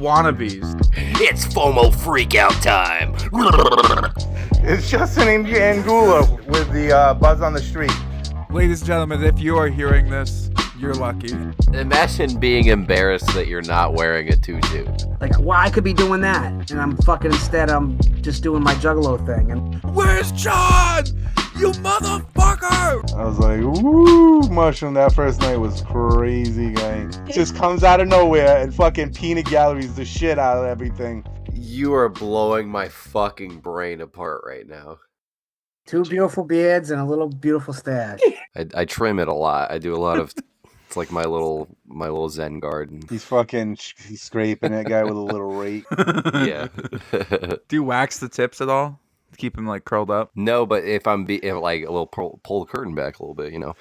Wannabeez. It's FOMO freakout time. It's Justin and Gula with the Buzz on the Street. Ladies and gentlemen, if you are hearing this, you're lucky. Imagine being embarrassed that you're not wearing a tutu. Like, well, I could be doing that, and I'm just doing my juggalo thing. And Where's John? You motherfucker! I was like, woo, Mushroom. That first night was crazy, guy. Just comes out of nowhere and fucking peanut galleries the shit out of everything. You are blowing my fucking brain apart right now. two beautiful beards and a little beautiful stash. I trim it a lot. I do a lot of. It's like my little Zen garden. He's scraping that guy with a little rake. Yeah. Do you wax the tips at all? Keep them like curled up? No, but if like a little pull the curtain back a little bit, you know,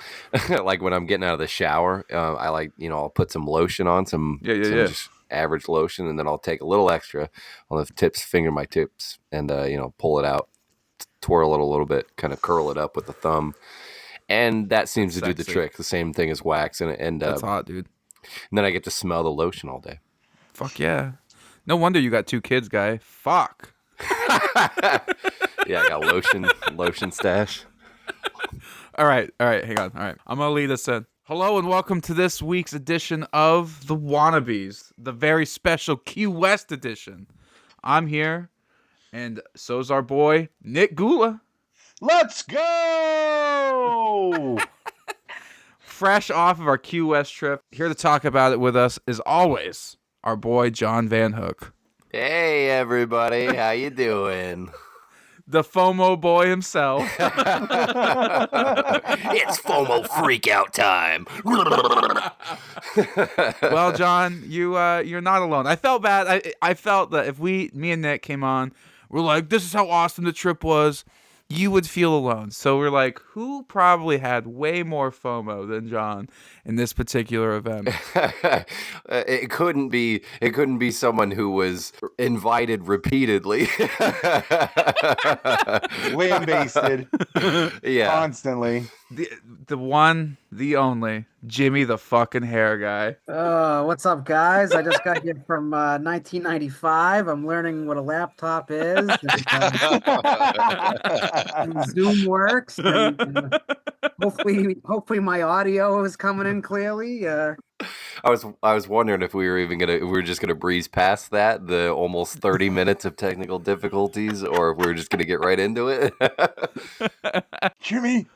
like when I'm getting out of the shower, I like, you know, I'll put some lotion on, some just average lotion, and then I'll take a little extra on the tips, finger my tips, and you know, pull it out, twirl it a little bit, kind of curl it up with the thumb. And that seems to do the trick. The same thing as wax. And that's hot, dude. And then I get to smell the lotion all day. Fuck yeah. No wonder you got 2 kids, guy. Fuck. Yeah, I got lotion stash. All right, hang on. All right, I'm going to lead us in. Hello and welcome to this week's edition of the Wannabeez, the very special Qwest edition. I'm here, and so's our boy, Nick Gula. Let's go! Fresh off of our Qwest trip, here to talk about it with us is always our boy John Van Hook. Hey everybody, how you doing? The FOMO boy himself. It's FOMO freakout time. Well, John, you're not alone. I felt bad. I felt that if me and Nick came on, we're like, this is how awesome the trip was, you would feel alone. So we're like, who probably had way more FOMO than John in this particular event? It couldn't be someone who was invited repeatedly. Lambasted. Yeah. Constantly. The one, the only, Jimmy the fucking hair guy. What's up, guys? I just got here from 1995. I'm learning what a laptop is. And Zoom works. And hopefully my audio is coming in clearly. I was wondering if we were just gonna breeze past that, the almost 30 minutes of technical difficulties, or if we were just gonna get right into it. Jimmy's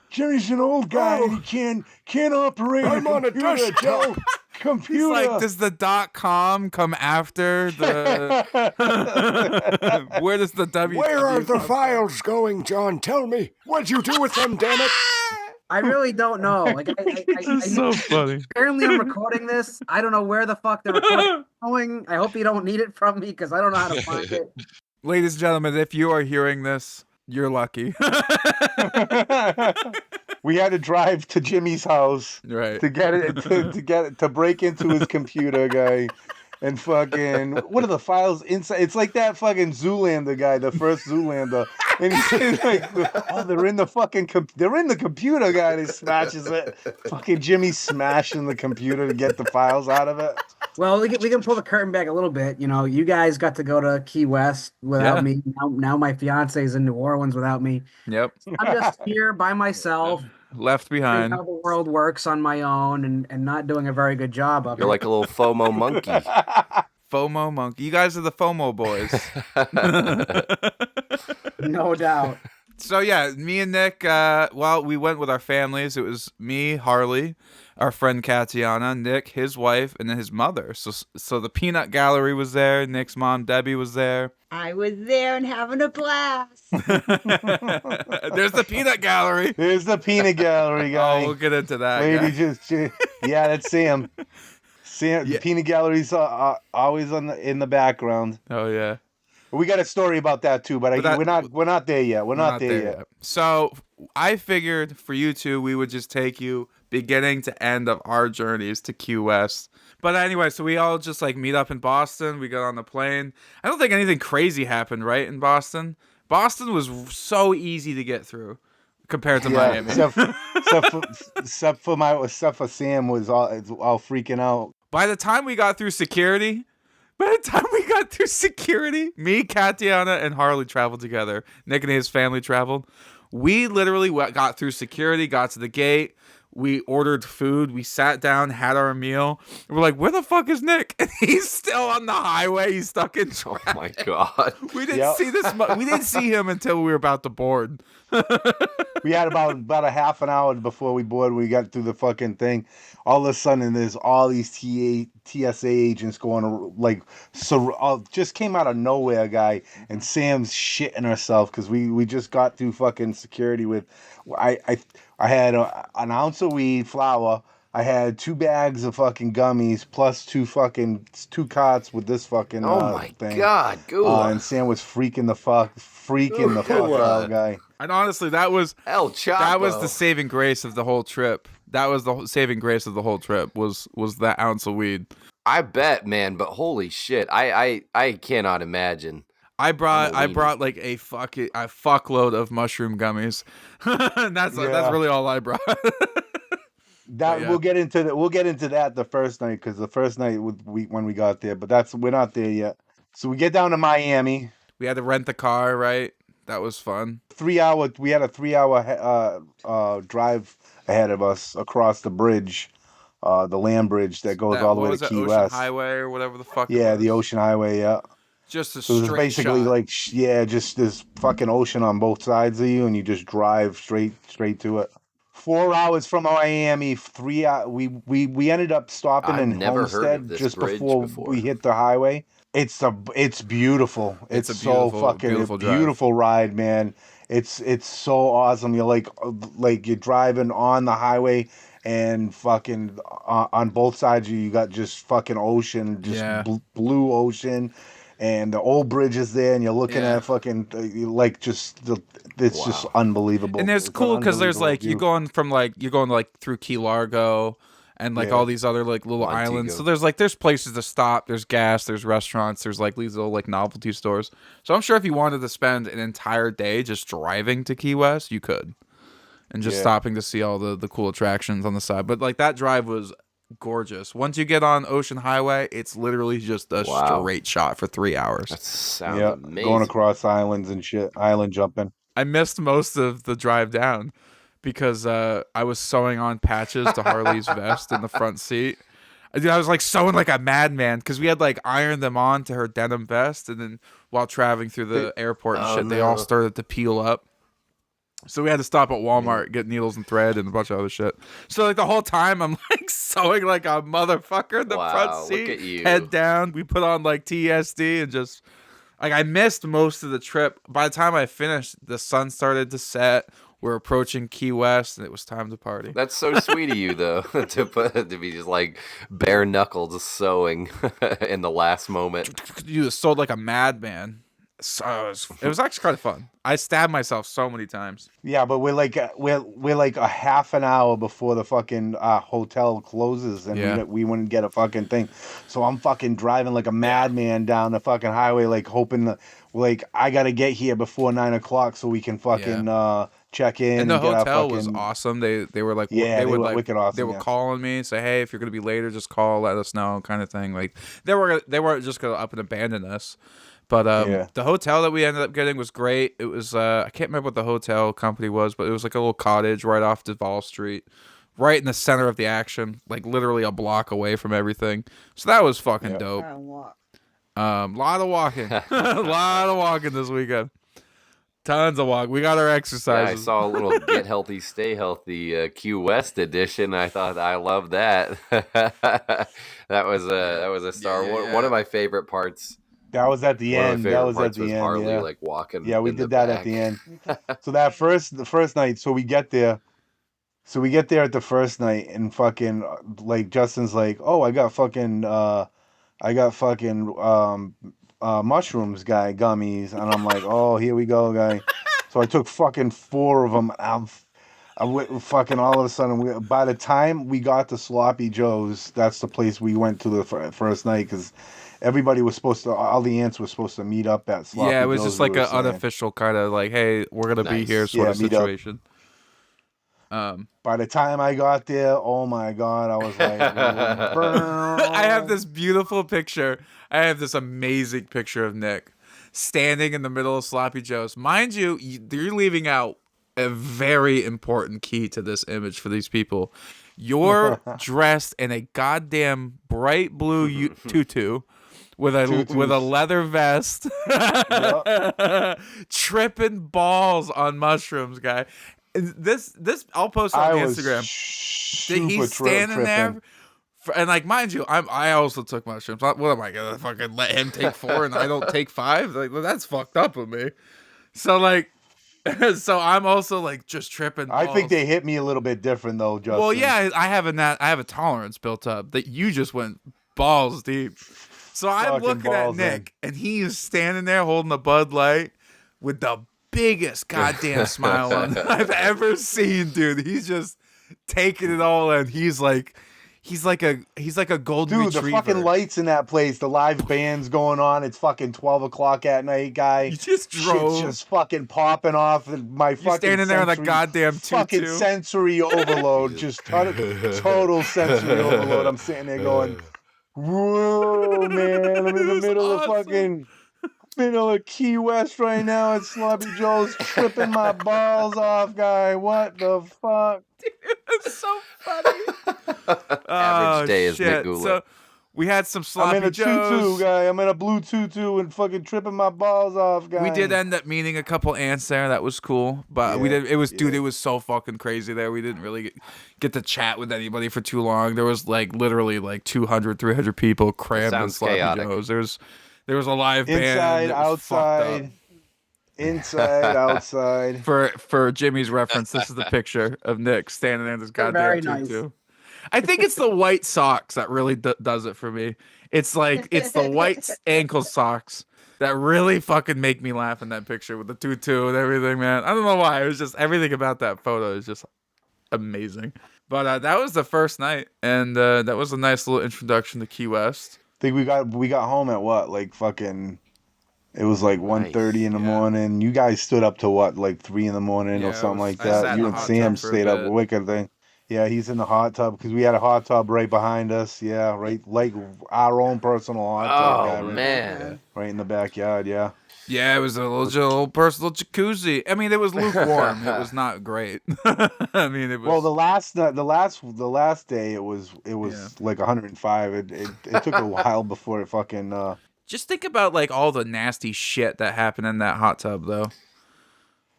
an old guy. And he can't operate. I'm on a desktop. Computer. He's like, does the .com come after the? Where does the W? Where are the files going, John? Tell me. What'd you do with them, damn it? I really don't know. Like, This is so funny. Apparently, I'm recording this. I don't know where the fuck the recording is going. I hope you don't need it from me because I don't know how to find it. Ladies and gentlemen, if you are hearing this, you're lucky. We had to drive to Jimmy's house Right. to get it to break into his computer, guy. And fucking, what are the files inside? It's like that fucking Zoolander guy, the first Zoolander. And he's like, oh, they're in the fucking, they're in the computer, guy. And he smashes it. Fucking Jimmy's smashing the computer to get the files out of it. Well, we can pull the curtain back a little bit. You know, you guys got to go to Key West without me. Now my fiance is in New Orleans without me. Yep. I'm just here by myself. Left behind. How the world works on my own and not doing a very good job of it. You're like a little FOMO monkey. FOMO monkey. You guys are the FOMO boys. No doubt. So yeah, me and Nick, we went with our families. It was me, Harley, our friend Katiana, Nick, his wife, and then his mother. So the peanut gallery was there. Nick's mom, Debbie, was there. I was there and having a blast. There's the peanut gallery. There's the peanut gallery, guy. Oh, we'll get into that. Lady, yeah, that's Sam. Sam, the peanut gallery's always in the background. Oh yeah. We got a story about that too, but we're not there yet. We're not there yet. So I figured for you two, we would just take you beginning to end of our journeys to Qwest. But anyway, so we all just like meet up in Boston. We got on the plane. I don't think anything crazy happened, right, in Boston? Boston was so easy to get through compared to Miami. Except for Sam was all freaking out. By the time we got through security, By the time we got through security, me, Katiana, and Harley traveled together. Nick and his family traveled. We literally got through security, got to the gate. We ordered food. We sat down, had our meal. We're like, where the fuck is Nick? And he's still on the highway. He's stuck in traffic. Oh my god. We didn't see this. We didn't see him until we were about to board. We had about a half an hour before we boarded. We got through the fucking thing. All of a sudden, there's all these TSA agents going like, just came out of nowhere, guy. And Sam's shitting herself because we just got through fucking security with. I had an ounce of weed, flour. I had 2 bags of fucking gummies plus 2 carts with this fucking oh my thing. god, and Sam was freaking the fuck out, guy. And honestly, that was El Chapo. That was the saving grace of the whole trip. That was the saving grace of the whole trip was that ounce of weed. I bet, man, but holy shit. I cannot imagine. I brought like a fuckload of mushroom gummies. And that's really all I brought. We'll get into that the first night, because the first night when we got there, but we're not there yet. So we get down to Miami. We had to rent the car, right? That was fun. We had a 3-hour drive ahead of us across the bridge, the land bridge that goes all the way to Key Ocean West. Highway or whatever the fuck. Yeah, the Ocean Highway. Yeah. Just a so straight it's basically shot. like just this fucking ocean on both sides of you, and you just drive straight to it. 4 hours from Miami, 3 hours. We ended up stopping in Homestead just before we hit the highway. It's beautiful. It's a so fucking beautiful ride, man. It's so awesome. You're like you're driving on the highway, and fucking on both sides of you got just fucking ocean, blue ocean. And the old bridge is there, and you're looking at fucking it's just unbelievable. And it's cool because there's like you're going through Key Largo and like all these other like little islands. So there's places to stop, there's gas, there's restaurants, there's like these little like novelty stores. So I'm sure if you wanted to spend an entire day just driving to Key West, you could, and just stopping to see all the cool attractions on the side. But like that drive was gorgeous. Once you get on Ocean Highway, it's literally just a straight shot for 3 hours. That sounds amazing. Going across islands and shit, island jumping. I missed most of the drive down because I was sewing on patches to Harley's vest in the front seat. I was like sewing like a madman because we had like ironed them on to her denim vest, and then while traveling through the airport and shit, they all started to peel up. So we had to stop at Walmart, get needles and thread and a bunch of other shit. So like the whole time I'm like sewing like a motherfucker in the front seat, look at you. Head down. We put on like TSD and just like I missed most of the trip. By the time I finished, the sun started to set. We're approaching Key West, and it was time to party. That's so sweet of you, though, to be just like bare knuckles sewing in the last moment. You sewed like a madman. So it was actually kind of fun. I stabbed myself so many times. Yeah, but we're like a half an hour before the fucking hotel closes, and we wouldn't get a fucking thing. So I'm fucking driving like a madman down the fucking highway, like hoping I gotta get here before 9 o'clock so we can fucking check in. And the hotel was awesome. They were like they were wicked awesome. They were calling me and say, hey, if you're gonna be later, just call, let us know, kind of thing. Like they weren't just gonna up and abandon us. But the hotel that we ended up getting was great. It was I can't remember what the hotel company was, but it was like a little cottage right off Duval Street, right in the center of the action, like literally a block away from everything. So that was fucking dope. Lot of walking, a lot of walking this weekend. Tons of walk. We got our exercises. Yeah, I saw a little Get Healthy, Stay Healthy Qwest edition. I thought I loved that. that was a star. One of my favorite parts. That was at the end. That was at the end. Harley, like walking. Yeah, we did that at the end. So the first night. So we get there. At the first night, and fucking like Justin's like, oh, I got fucking mushrooms, guy, gummies, and I'm like, oh, here we go, guy. So I took fucking 4 of them. I went fucking all of a sudden. By the time we got to Sloppy Joe's, that's the place we went to the first night because. Everybody was all the ants were supposed to meet up at Sloppy Joe's. Yeah, it was just like an unofficial kind of like, hey, we're going to be here sort of situation. By the time I got there, oh my God, I was like, I have this beautiful picture. I have this amazing picture of Nick standing in the middle of Sloppy Joe's. Mind you, you're leaving out a very important key to this image for these people. You're dressed in a goddamn bright blue tutu with a leather vest, tripping balls on mushrooms, guy. This I'll post it on Instagram. He's standing there, and like, mind you, I also took mushrooms. What am I gonna fucking let him take 4 and I don't take 5? Like, well, that's fucked up with me. So like, so I'm also like just tripping balls. I think they hit me a little bit different though, Justin. Well, yeah, I have a tolerance built up that you just went balls deep. So I'm looking at Nick, and he is standing there holding a Bud Light with the biggest goddamn smile on I've ever seen, dude. He's just taking it all in. He's like a golden retriever. Dude, the fucking lights in that place, the live band's going on. It's fucking 12 o'clock at night, guy. You just drove. Shit's just fucking popping off. My fucking standing there in a goddamn tutu. Fucking sensory overload. Just total sensory overload. I'm sitting there going, whoa, man. I'm in the middle of fucking... middle of Key West right now at Sloppy Joe's, tripping my balls off, guy. What the fuck? Dude, it's so funny. Average day is Nick Gula. So we had some Sloppy I'm in a Joes. tutu, guy. I'm in a blue tutu and fucking tripping my balls off, guy. We did end up meeting a couple ants there. That was cool. But we did. It was, dude, it was so fucking crazy there. We didn't really get to chat with anybody for too long. There was like literally like 200, 300 people crammed in Sloppy Joe's. There was a live band. Inside, outside. Inside, outside. For Jimmy's reference, this is the picture of Nick standing there in this goddamn tutu. Nice. I think it's the white socks that really does it for me. It's the white ankle socks that really fucking make me laugh in that picture with the tutu and everything, man. I don't know why. It was just everything about that photo is just amazing. But that was the first night, and that was a nice little introduction to Key West. I think we got home at what, like fucking, it was like 1:30 in the morning. You guys stood up to what, like 3 in the morning or something like that. You and Sam stayed up wicked thing. Yeah, he's in the hot tub because we had a hot tub right behind us. Yeah, right, like our own personal hot tub. Oh, man. Right in the backyard, yeah. Yeah, it was a little personal jacuzzi. I mean, it was lukewarm. It was not great. I mean, it was. Well, the last day it was like 105. It took a while before it fucking. Just think about like all the nasty shit that happened in that hot tub, though.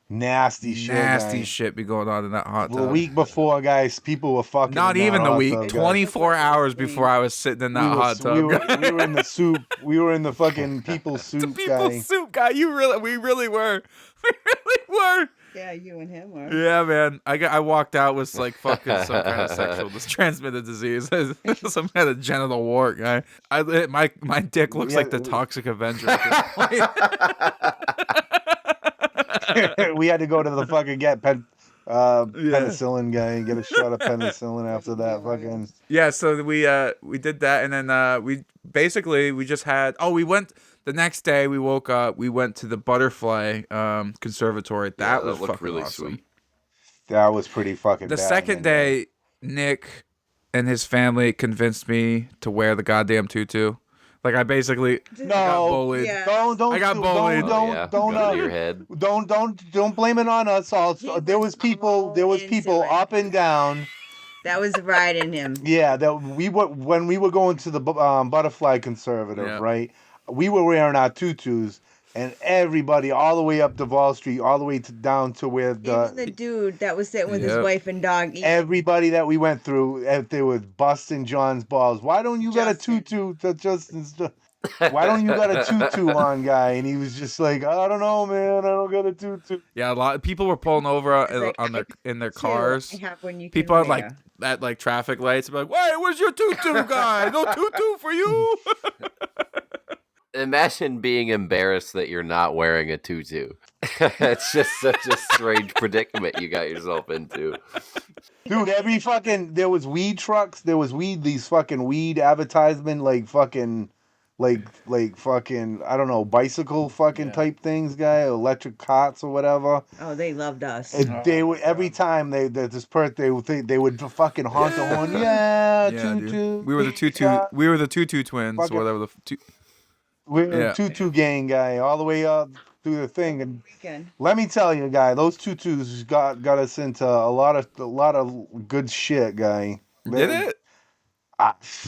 Nasty shit be going on in that hot tub. The week before, guys, people were fucking. Not even the week. Tub, 24 hours before I was sitting in that hot tub. We were in the soup. We were in the fucking people soup, soup guy. We really were. We really were. Yeah, you and him were. Yeah, man. I walked out with like fucking some kind of sexual transmitted disease, some kind of genital wart, guy. My dick looks like the Toxic Avenger at this point. We had to go to the fucking penicillin guy and get a shot of penicillin after that fucking. Yeah, so we did that, and then we just had. Oh, we went the next day. We woke up. We went to the Butterfly Conservatory. That was fucking really awesome. Sweet. That was pretty fucking. The second day, Nick and his family convinced me to wear the goddamn tutu. Like I basically got bullied. Yeah. Don't. I got bullied. Don't your head. Don't blame it on us. Also, there was people up and down. That was right in him. Yeah, when we were going to the Butterfly Conservative, right? We were wearing our tutus, and everybody all the way up to Wall Street, all the way down to where even the dude that was sitting with his wife and dog. Everybody that we went through, they were busting John's balls. Why don't you got a tutu to Justin's? Why don't you got a tutu on, guy? And he was just like, I don't know, man. I don't got a tutu. Yeah, a lot of people were pulling over in their cars. People had like at like traffic lights, like, "Wait, where's your tutu, guy? No tutu for you." Imagine being embarrassed that you're not wearing a tutu. It's just such a strange predicament you got yourself into. Dude, there was weed trucks. There was these fucking weed advertisement, like fucking like fucking, I don't know, bicycle fucking type things, guy, electric cots or whatever. Oh, they loved us. And they would every time they would fucking honk the horn. Yeah, dude. Tutu. We were the Tutu twins, Fucking- or whatever the two. We're the Tutu gang, guy, all the way up through the thing. And Weekend. let me tell you, guy, those tutus got us into a lot of good shit, guy. Did it?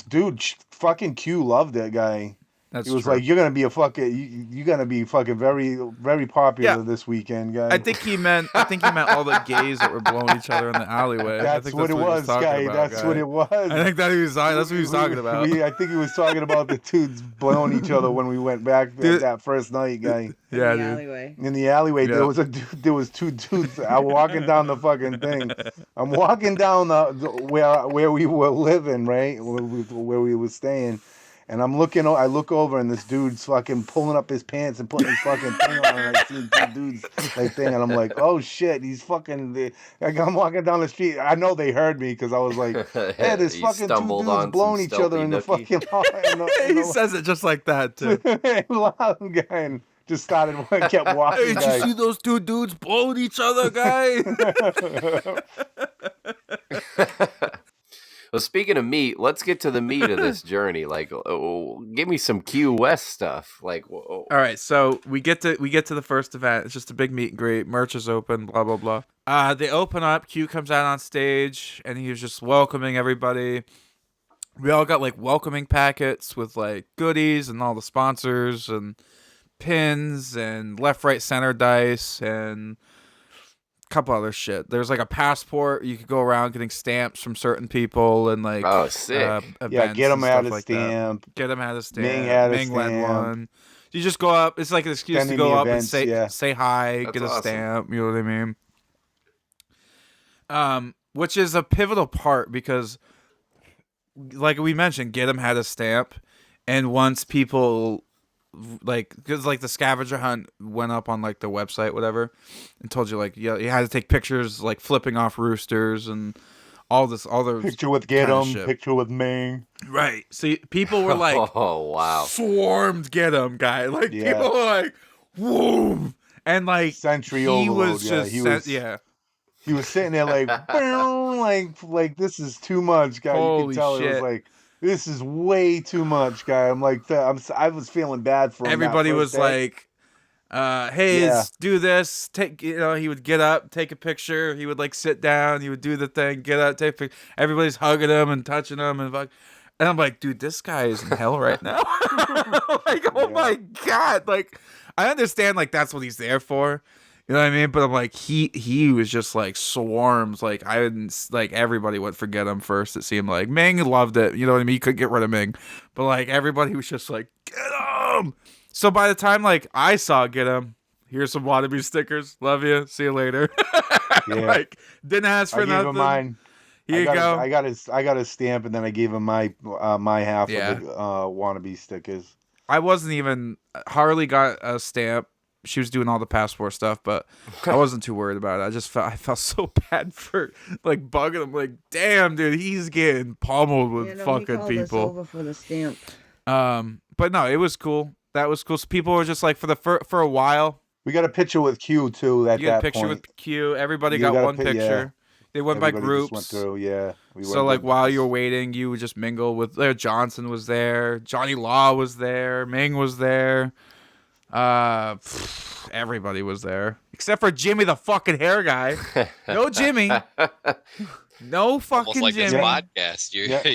Dude, fucking Q loved it, guy. That's He was true. like, "You're gonna be a fucking, you're gonna be fucking very, very popular this weekend, guy." I think he meant all the gays that were blowing each other in the alleyway. That's what it was, guy. That's what it was. I think that's what he was talking about. I think he was talking about the dudes blowing each other when we went back that first night, guy. Yeah, in the dude. alleyway. In the alleyway, Yeah. there was two dudes. I'm walking down the fucking thing. I'm walking down where we were living, right, where we were staying. And I look over, and this dude's fucking pulling up his pants and putting his fucking thing on. And I see two dudes like thing, and I'm like, oh shit, he's fucking. Like, I'm walking down the street. I know they heard me because I was like, hey, there's fucking two dudes blowing each other in the fucking. He says it just like that too. Loud guy, and just kept walking. Hey, did you see those two dudes blowing each other, guy? Well, speaking of meat, let's get to the meat of this journey. Like, give me some Qwest stuff. Like, all right, so we get to the first event. It's just a big meet and greet. Merch is open. Blah blah blah. They open up. Q comes out on stage, and he was just welcoming everybody. We all got like welcoming packets with like goodies and all the sponsors and pins and left, right, center dice and couple other shit. There's like a passport. You could go around getting stamps from certain people and like sick. Yeah, get them out of stamp. Get them out of stamp. Ming had a Ming went stamp. one. You just go up. It's like an excuse to go up and say hi, That's get a awesome. stamp. You know what I mean? Which is a pivotal part because, like we mentioned, Get 'em had a stamp, and once people. Like, because like the scavenger hunt went up on like the website, whatever, and told you like you had to take pictures like flipping off roosters and all the Picture with Get 'em, picture with Ming. Right. See, people were like, oh wow, swarmed Get 'em, guy. Like people were like, whoa, and like Century he overload, was just he was sitting there like, like this is too much, guy. You Holy could tell shit. it was like. This is way too much, guy. I'm like, I was feeling bad for him. Everybody was like, hey, let's do this. He would get up, take a picture. He would like sit down. He would do the thing, get up, take a picture. Everybody's hugging him and touching him and fuck. And I'm like, dude, this guy is in hell right now. Like, oh my God. Like, I understand like that's what he's there for. You know what I mean? But I'm like, he was just like swarms. Like I didn't like everybody went for Get 'em first. It seemed like Ming loved it. You know what I mean? You couldn't get rid of Ming, but like everybody was just like Get 'em. So by the time like I saw Get 'em, here's some Wannabeez stickers. Love you. See you later. Like didn't ask for I nothing. gave him mine. Here you go. I got his stamp, and then I gave him my half Yeah. of the Wannabeez stickers. I wasn't even. Harley got a stamp. She was doing all the passport stuff, but I wasn't too worried about it. I felt so bad for like bugging him. Like, damn, dude, he's getting pummeled with fucking he people. Us over for the stamp. But no, it was cool. That was cool. So people were just like for a while. We got a picture with Q too. You got a picture with Q. Everybody got one picture. Yeah. They went Everybody by groups. just went through, yeah. So like while you were waiting, you would just mingle with. Johnson was there. Johnny Law was there. Ming was there. Everybody was there except for Jimmy, the fucking hair guy. No Jimmy. No fucking Almost like Jimmy. this podcast.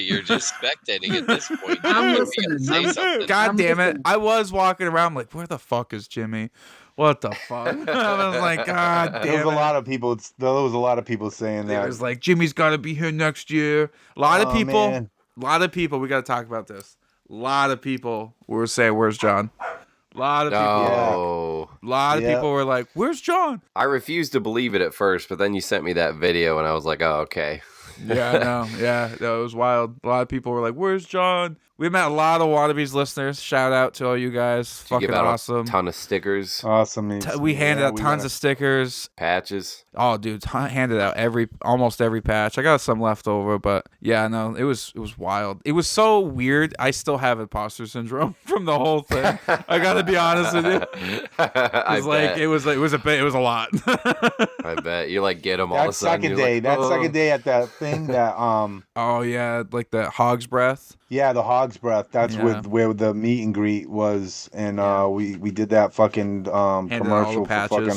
You're just spectating at this point. I'm You listening. gotta say something. God damn it! I was walking around like, where the fuck is Jimmy? What the fuck? I was like, God damn it! There was a lot of people. There was a lot of people saying It that. was like Jimmy's got to be here next year. A lot of people. Man. A lot of people. We got to talk about this. A lot of people were saying, "Where's John?" A lot of people. No. A lot of people were like, "Where's John?" I refused to believe it at first, but then you sent me that video, and I was like, "Oh, okay." Yeah, I know. Yeah, that was wild. A lot of people were like, "Where's John?" We met a lot of Wannabeez listeners. Shout out to all you guys. Did you Fucking give out awesome. A ton of stickers. Awesome. We handed out tons of stickers. Patches. Oh, dude, handed out almost every patch. I got some left over, but yeah, no, it was wild. It was so weird. I still have imposter syndrome from the whole thing. I gotta be honest with you. It was a lot. I bet you like get them all of a sudden. Second day at that thing that Oh yeah, like the hog's breath. Yeah, the hog's breath. That's where the meet and greet was, and we did that fucking commercial for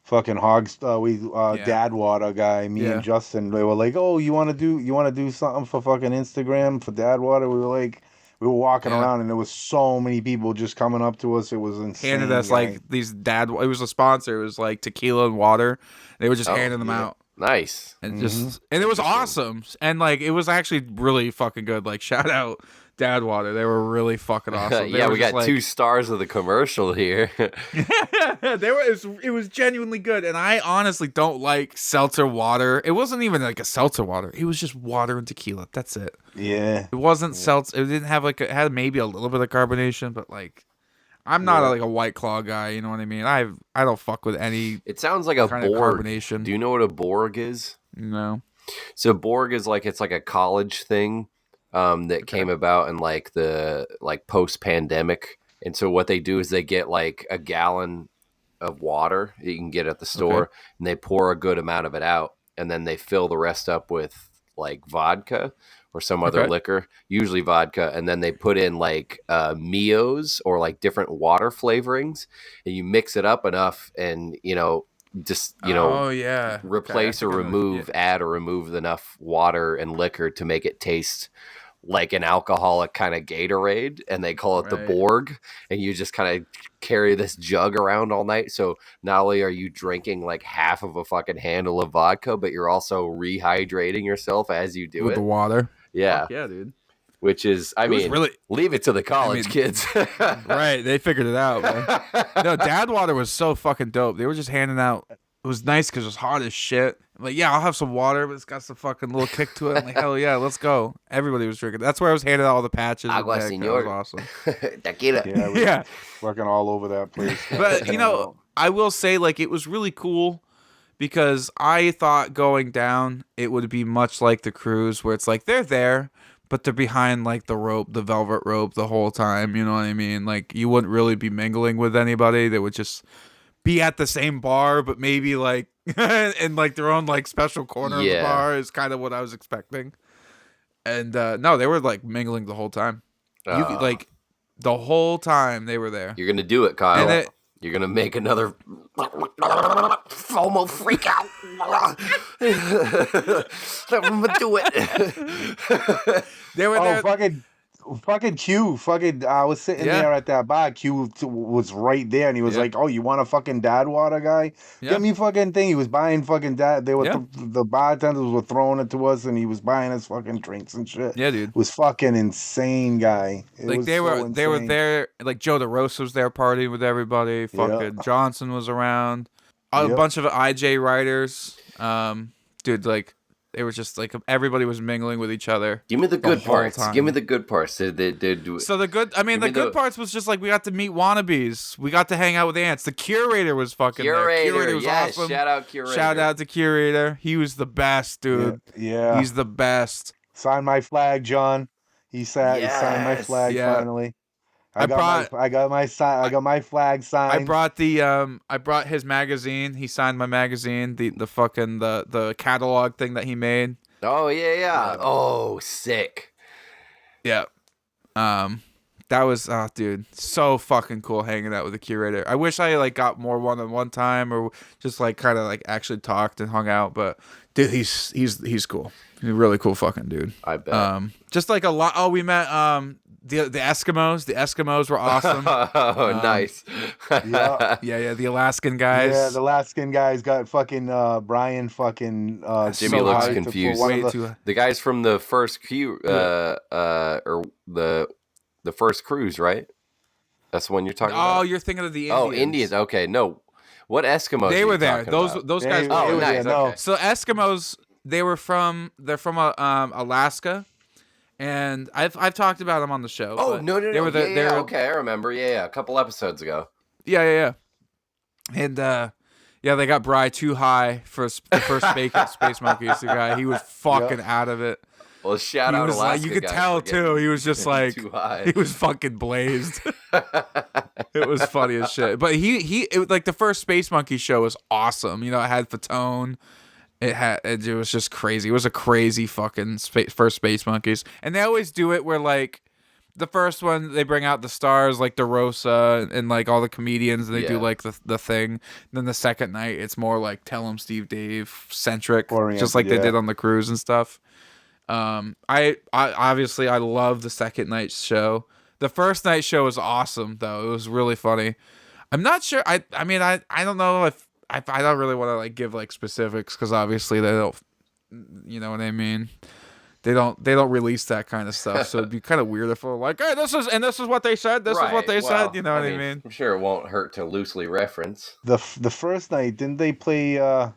fucking hogs. Dad water guy, me and Justin. They were like, "Oh, you want to do something for fucking Instagram for Dad water?" We were walking around, and there was so many people just coming up to us. It was insane. Handed us like these It was a sponsor. It was like tequila and water. They were just handing them out. Nice. And and it was awesome. And like it was actually really fucking good. Like shout out Dad Water. They were really fucking awesome. We got 2 stars of the commercial here. It was genuinely good. And I honestly don't like seltzer water. It wasn't even like a seltzer water. It was just water and tequila. That's it. Yeah. It wasn't seltzer. It didn't have it had maybe a little bit of carbonation, but like I'm not like a White Claw guy, you know what I mean? I don't fuck with any. It sounds like a kind of Borg. carbonation. Do you know what a Borg is? No. So Borg is it's like a college thing that came about in like the post pandemic. And so what they do is they get like a gallon of water that you can get at the store, and they pour a good amount of it out, and then they fill the rest up with like vodka or some other liquor, usually vodka, and then they put in like Mios or like different water flavorings, and you mix it up enough, and replace or remove, add or remove enough water and liquor to make it taste like an alcoholic kind of Gatorade, and they call it the Borg, and you just kind of carry this jug around all night. So not only are you drinking like half of a fucking handle of vodka, but you're also rehydrating yourself as you do with the water. Yeah. Fuck yeah, dude. Which is, leave it to the college kids. Right. They figured it out, man. No, Dad Water was so fucking dope. They were just handing out. It was nice because it was hot as shit. I'm like, yeah, I'll have some water, but it's got some fucking little kick to it. I'm like, hell yeah, let's go. Everybody was drinking. That's where I was handing out all the patches. Agua señor. That was awesome. Tequila. Yeah. Working all over that place. But, I will say, like, it was really cool because I thought going down, it would be much like the cruise where it's like they're there, but they're behind like the rope, the velvet rope the whole time. You know what I mean? Like you wouldn't really be mingling with anybody. They would just be at the same bar, but maybe like in like their own like special corner of the bar is kind of what I was expecting. And no, they were like mingling the whole time. Like the whole time they were there. You're gonna do it, Kyle. You're gonna make another FOMO freak out. I'm gonna do it. They were there. Fucking Q. I was sitting there at that bar. Q was right there, and he was like, "Oh, you want a fucking Dad Water, guy? Get me fucking thing." He was buying fucking Dad. They were the bartenders were throwing it to us, and he was buying us fucking drinks and shit. Yeah, dude. It was fucking insane, guy. They were there. Like Joe DeRosa was there partying with everybody. Fucking Johnson was around. A bunch of IJ writers. Dude, like. It was just like everybody was mingling with each other. Give me the good parts. Give me the good parts. So the good parts was just like we got to meet Wannabeez. We got to hang out with ants. The curator was fucking there. Curator was awesome. Shout out Curator. Shout out to Curator. He was the best, dude. Yeah. He's the best. Sign my flag, John. He signed my flag finally. I got my flag signed. I brought his magazine. He signed my magazine. The fucking the catalog thing that he made. Oh yeah. Oh, sick. Yeah. That was dude, so fucking cool hanging out with the Curator. I wish I like got more one-on-one time or just like kind of like actually talked and hung out, but dude, he's cool. He's a really cool fucking dude. I bet. Just like a lot. Oh, we met the Eskimos. The Eskimos were awesome. Oh, nice. Yeah. The Alaskan guys. Yeah, the Alaskan guys got fucking Brian fucking. Jimmy looks confused. The guys from the first or the first cruise, right? That's the one you're talking about. Oh, you're thinking of the Indians. Oh, Indians. Okay, no. What Eskimos? They were there. Those guys. Oh, nice. Okay. So Eskimos, they're from Alaska. and I've talked about them on the show. Oh but no, they were the, yeah, okay, I remember. Yeah, a couple episodes ago. Yeah. And yeah, they got Bri too high for the first Space Monkeys. The guy, he was fucking out of it. Well, shout He out was Alaska like, you could guys tell for getting too. He was just like, too high. he was fucking blazed. It was funny as shit. But it, like the first Space Monkey show was awesome. You know, it had Fatone. It was just crazy. It was a crazy fucking first Space Monkeys, and they always do it where like the first one they bring out the stars like DeRosa and like all the comedians, and they do like the thing. And then the second night it's more like Tell 'em Steve Dave centric, just like they did on the cruise and stuff. I obviously I love the second night show. The first night show was awesome though. It was really funny. I'm not sure. I mean I don't know if I don't really want to like give like specifics because obviously they don't. You know what I mean? They don't release that kind of stuff, so it'd be kind of weird if we're like, hey, this is what they said. This is what they said. You know what I mean? I'm sure it won't hurt to loosely reference. The first night, didn't they play? I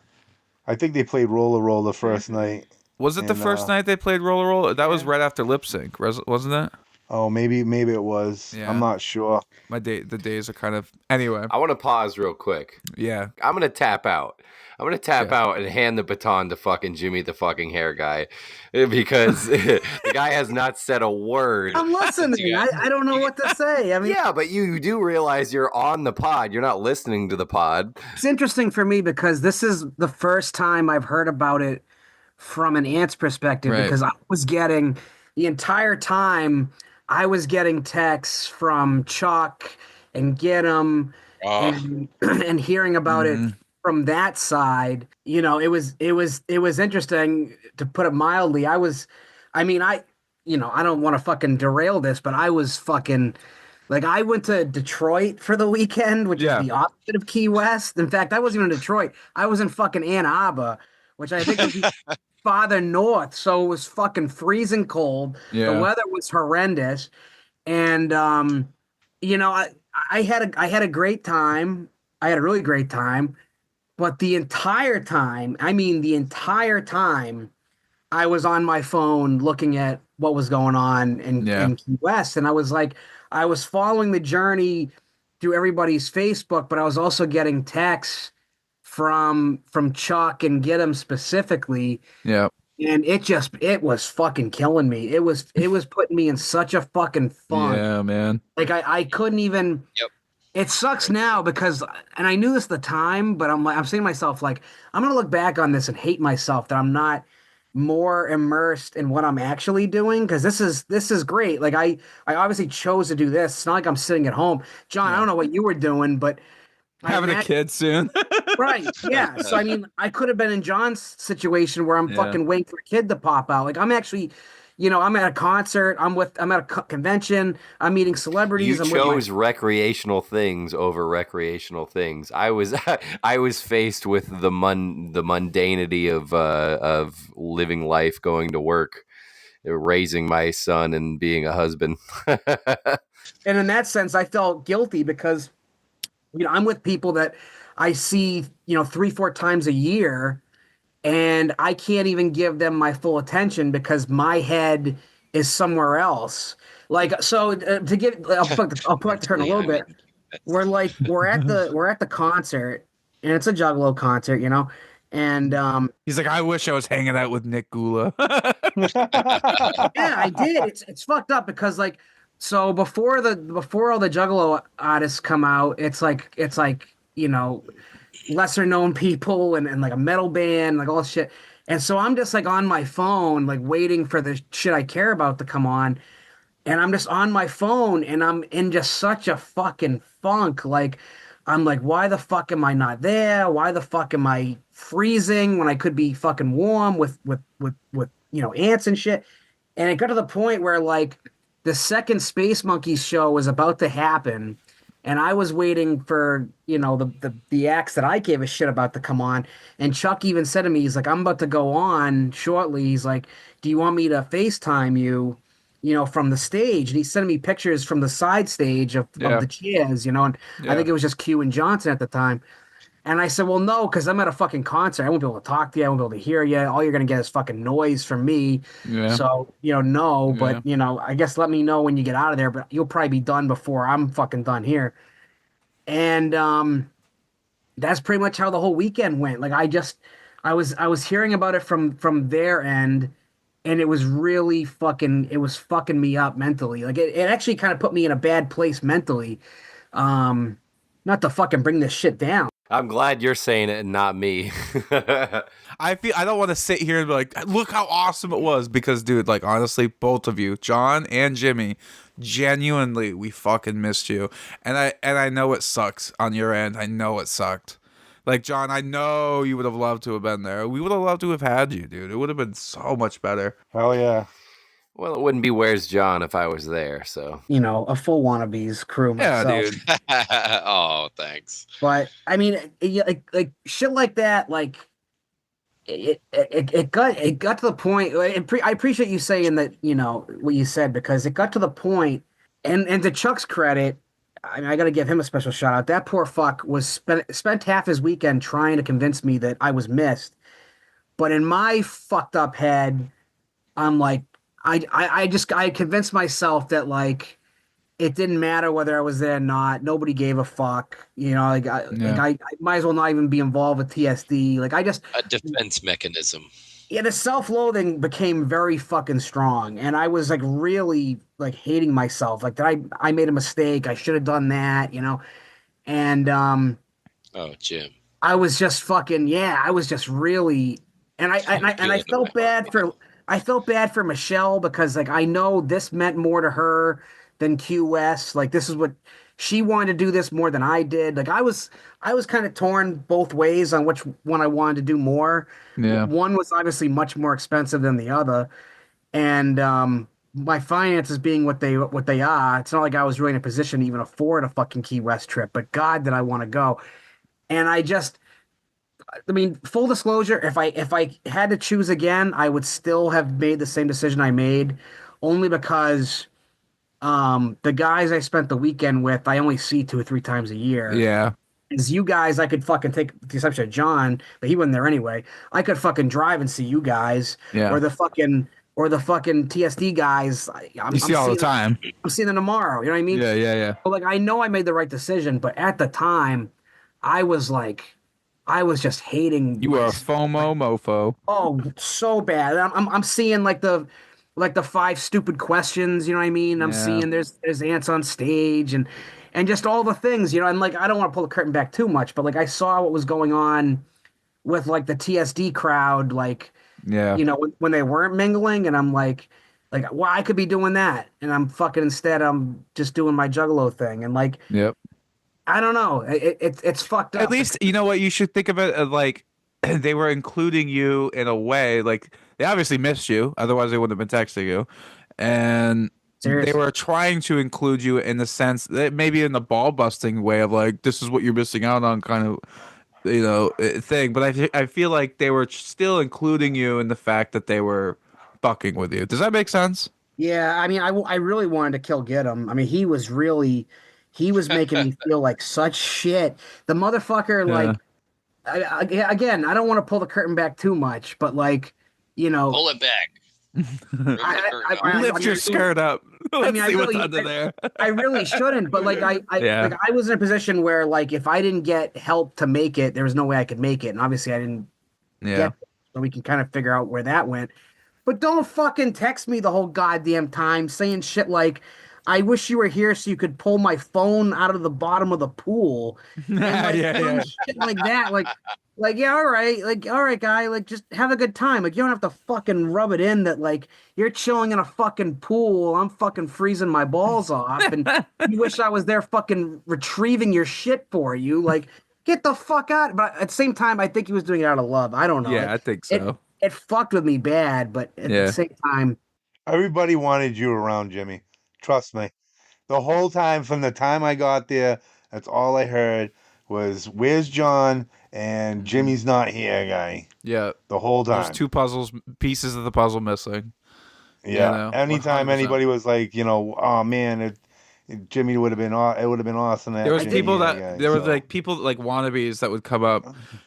think they played Roller Roll the first night. Was it the first night they played Roller Roll? That was right after Lip Sync, wasn't it? Oh, maybe it was. Yeah. I'm not sure. The days are kind of anyway. I want to pause real quick. Yeah, I'm gonna tap out. I'm gonna tap out and hand the baton to fucking Jimmy the fucking hair guy, because the guy has not said a word. I'm listening. I don't know what to say. I mean, yeah, but you do realize you're on the pod. You're not listening to the pod. It's interesting for me because this is the first time I've heard about it from an Ant's perspective, because I was getting the entire time. I was getting texts from Chuck and Get 'em and hearing about it from that side. You know, it was interesting, to put it mildly. I don't want to fucking derail this, but I was fucking like, I went to Detroit for the weekend, which is the opposite of Key West. In fact, I wasn't even in Detroit. I was in fucking Ann Arbor, which I think was farther north, so it was fucking freezing cold. The weather was horrendous, and I had a great time. I had a really great time, but the entire time, I was on my phone looking at what was going on in Key West, and I was like, I was following the journey through everybody's Facebook, but I was also getting texts from Chuck and Get 'em specifically. Yeah. And it was fucking killing me. It was putting me in such a fucking funk. Yeah, man. Like I couldn't even. Yep. It sucks now because, and I knew this at the time, but I'm saying to myself, like, I'm gonna look back on this and hate myself that I'm not more immersed in what I'm actually doing, because this is great. Like I obviously chose to do this. It's not like I'm sitting at home. John, I don't know what you were doing, but having a kid soon. Right. Yeah. So, I mean, I could have been in John's situation where I'm fucking waiting for a kid to pop out. Like, I'm actually, I'm at a concert. I'm at a convention. I'm meeting celebrities. You chose recreational things over recreational things. I was faced with the mundanity of living life, going to work, raising my son, and being a husband. And in that sense, I felt guilty because, I'm with people that I see, 3-4 times a year, and I can't even give them my full attention because my head is somewhere else. Like, so I'll put the curtain a little bit. We're at the concert, and it's a Juggalo concert, and he's like, I wish I was hanging out with Nick Gula. Yeah, I did. It's fucked up because, like, so before all the Juggalo artists come out, it's like lesser known people and like a metal band, like all this shit. And so I'm just like on my phone, like waiting for the shit I care about to come on. And I'm just on my phone and I'm in just such a fucking funk. Like, I'm like, why the fuck am I not there? Why the fuck am I freezing when I could be fucking warm with ants and shit? And it got to the point where, like, the second Space Monkeys show was about to happen, and I was waiting for, the acts that I gave a shit about to come on. And Chuck even said to me, he's like, I'm about to go on shortly. He's like, do you want me to FaceTime you, from the stage? And he sent me pictures from the side stage of the chairs, and I think it was just Q and Johnson at the time. And I said, well, no, because I'm at a fucking concert. I won't be able to talk to you. I won't be able to hear you. All you're going to get is fucking noise from me. Yeah. So, no, Yeah. but, I guess let me know when you get out of there, but you'll probably be done before I'm fucking done here. And that's pretty much how the whole weekend went. Like I was hearing about it from their end, and it was really fucking me up mentally. Like it actually kind of put me in a bad place mentally. Um, Not to fucking bring this shit down. I'm glad you're saying it and not me. I don't want to sit here and be like, look how awesome it was, because dude, like honestly, both of you, John and Jimmy, genuinely, we fucking missed you. And I know it sucks on your end. I know it sucked. Like John, I know you would have loved to have been there. We would have loved to have had you, dude. It would have been so much better. Hell yeah. Well, it wouldn't be Where's John if I was there, so. A full Wannabeez crew Yeah, myself. dude. Oh, thanks. But I mean, like shit like that, like it got to the point. I appreciate you saying that, what you said, because it got to the point, and to Chuck's credit, I mean, I got to give him a special shout out. That poor fuck was spent half his weekend trying to convince me that I was missed. But in my fucked up head, I'm like, I convinced myself that like it didn't matter whether I was there or not. Nobody gave a fuck. I might as well not even be involved with TSD. Like A defense mechanism. yeah, the self-loathing became very fucking strong, and I was like really like hating myself. Like that I made a mistake. I should have done that, and Oh, Jim. I was just fucking yeah. I was just really, and I felt bad for Michelle, because like I know this meant more to her than Qwest. Like this is what she wanted to do this more than I did. Like I was kind of torn both ways on which one I wanted to do more. Yeah. One was obviously much more expensive than the other, and my finances being what they are, it's not like I was really in a position to even afford a fucking Key West trip. But God, did I want to go? And I mean, full disclosure, if I had to choose again, I would still have made the same decision I made, only because the guys I spent the weekend with, I only see 2 or 3 times a year. Yeah. As you guys, I could fucking take the exception of John, but he wasn't there anyway. I could fucking drive and see you guys, Yeah. or the fucking TSD guys. You see all the time. I'm seeing them tomorrow. You know what I mean? Yeah. But like, I know I made the right decision, but at the time, I was just hating. You are a FOMO mofo. Oh, so bad. I'm seeing like the 5 stupid questions, you know what I mean? I'm Yeah. seeing there's ants on stage, and just all the things, and like I don't want to pull the curtain back too much, but like I saw what was going on with like the TSD crowd, like Yeah. when they weren't mingling, and I'm like well, I could be doing that, and instead I'm just doing my juggalo thing, and like Yep. I don't know, it's fucked up. At least you know what, you should think of it as like they were including you in a way. Like they obviously missed you, otherwise they wouldn't have been texting you, and Seriously. they were trying to include you in the sense that maybe in the ball busting way of like, this is what you're missing out on kind of thing. But I feel like they were still including you in the fact that they were fucking with you. Does that make sense? Yeah, I mean, I really wanted to kill Get him. I mean, he was making me feel like such shit. The motherfucker, like, again, I don't want to pull the curtain back too much, but like, Pull it back. Lift your skirt up. Let's see what's under there. I really shouldn't, but like like I was in a position where like if I didn't get help to make it, there was no way I could make it, and obviously I didn't. Yeah. So we can kind of figure out where that went. But don't fucking text me the whole goddamn time saying shit like, I wish you were here so you could pull my phone out of the bottom of the pool. And like, shit like that. Like, yeah, all right, guy, like, just have a good time. Like, you don't have to fucking rub it in that, like, you're chilling in a fucking pool. I'm fucking freezing my balls off. And you wish I was there fucking retrieving your shit for you. Like, get the fuck out. But at the same time, I think he was doing it out of love. I don't know. Yeah, I think so. It fucked with me bad, but at the same time. Everybody wanted you around, Jimmy. Trust me. The whole time, from the time I got there, that's all I heard was, where's John? And Jimmy's not here, guy. Yeah. The whole time. There's 2 pieces of the puzzle missing. Yeah. Anytime 100%. Anybody was like, oh man, Jimmy would have been. It would have been awesome. There was people that guy, there was so. like people like wannabes that would come up,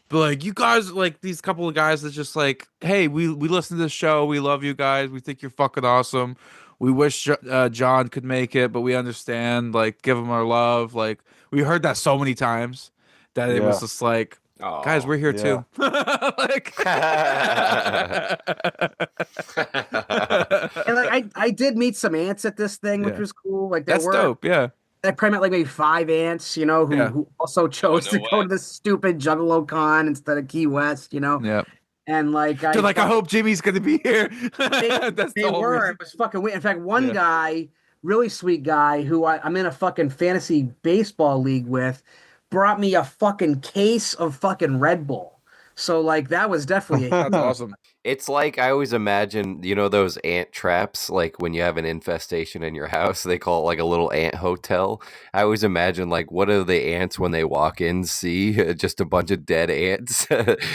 but like you guys, like these couple of guys that just like, hey, we listen to the show, we love you guys, we think you're fucking awesome. We wish John could make it, but we understand. Like, give him our love. Like, we heard that so many times that it was just like, guys, Oh. we're here Yeah. too. Like, And like I did meet some ants at this thing, which Yeah. was cool. Like there that's were dope. Yeah, I probably met like maybe 5 ants, you know, Yeah. who also chose no to way. go to this stupid Juggalo Con instead of Key West, you know. yeah. And like They're like, I hope Jimmy's gonna be here. That's they the whole were. reason. It was fucking weird. In fact, one Yeah. guy, really sweet guy, who I'm in a fucking fantasy baseball league with, brought me a fucking case of fucking Red Bull. So like that was definitely That's awesome. It's like I always imagine, you know, those ant traps, like when you have an infestation in your house, they call it like a little ant hotel. I always imagine, like, what do the ants when they walk in see? Just a bunch of dead ants.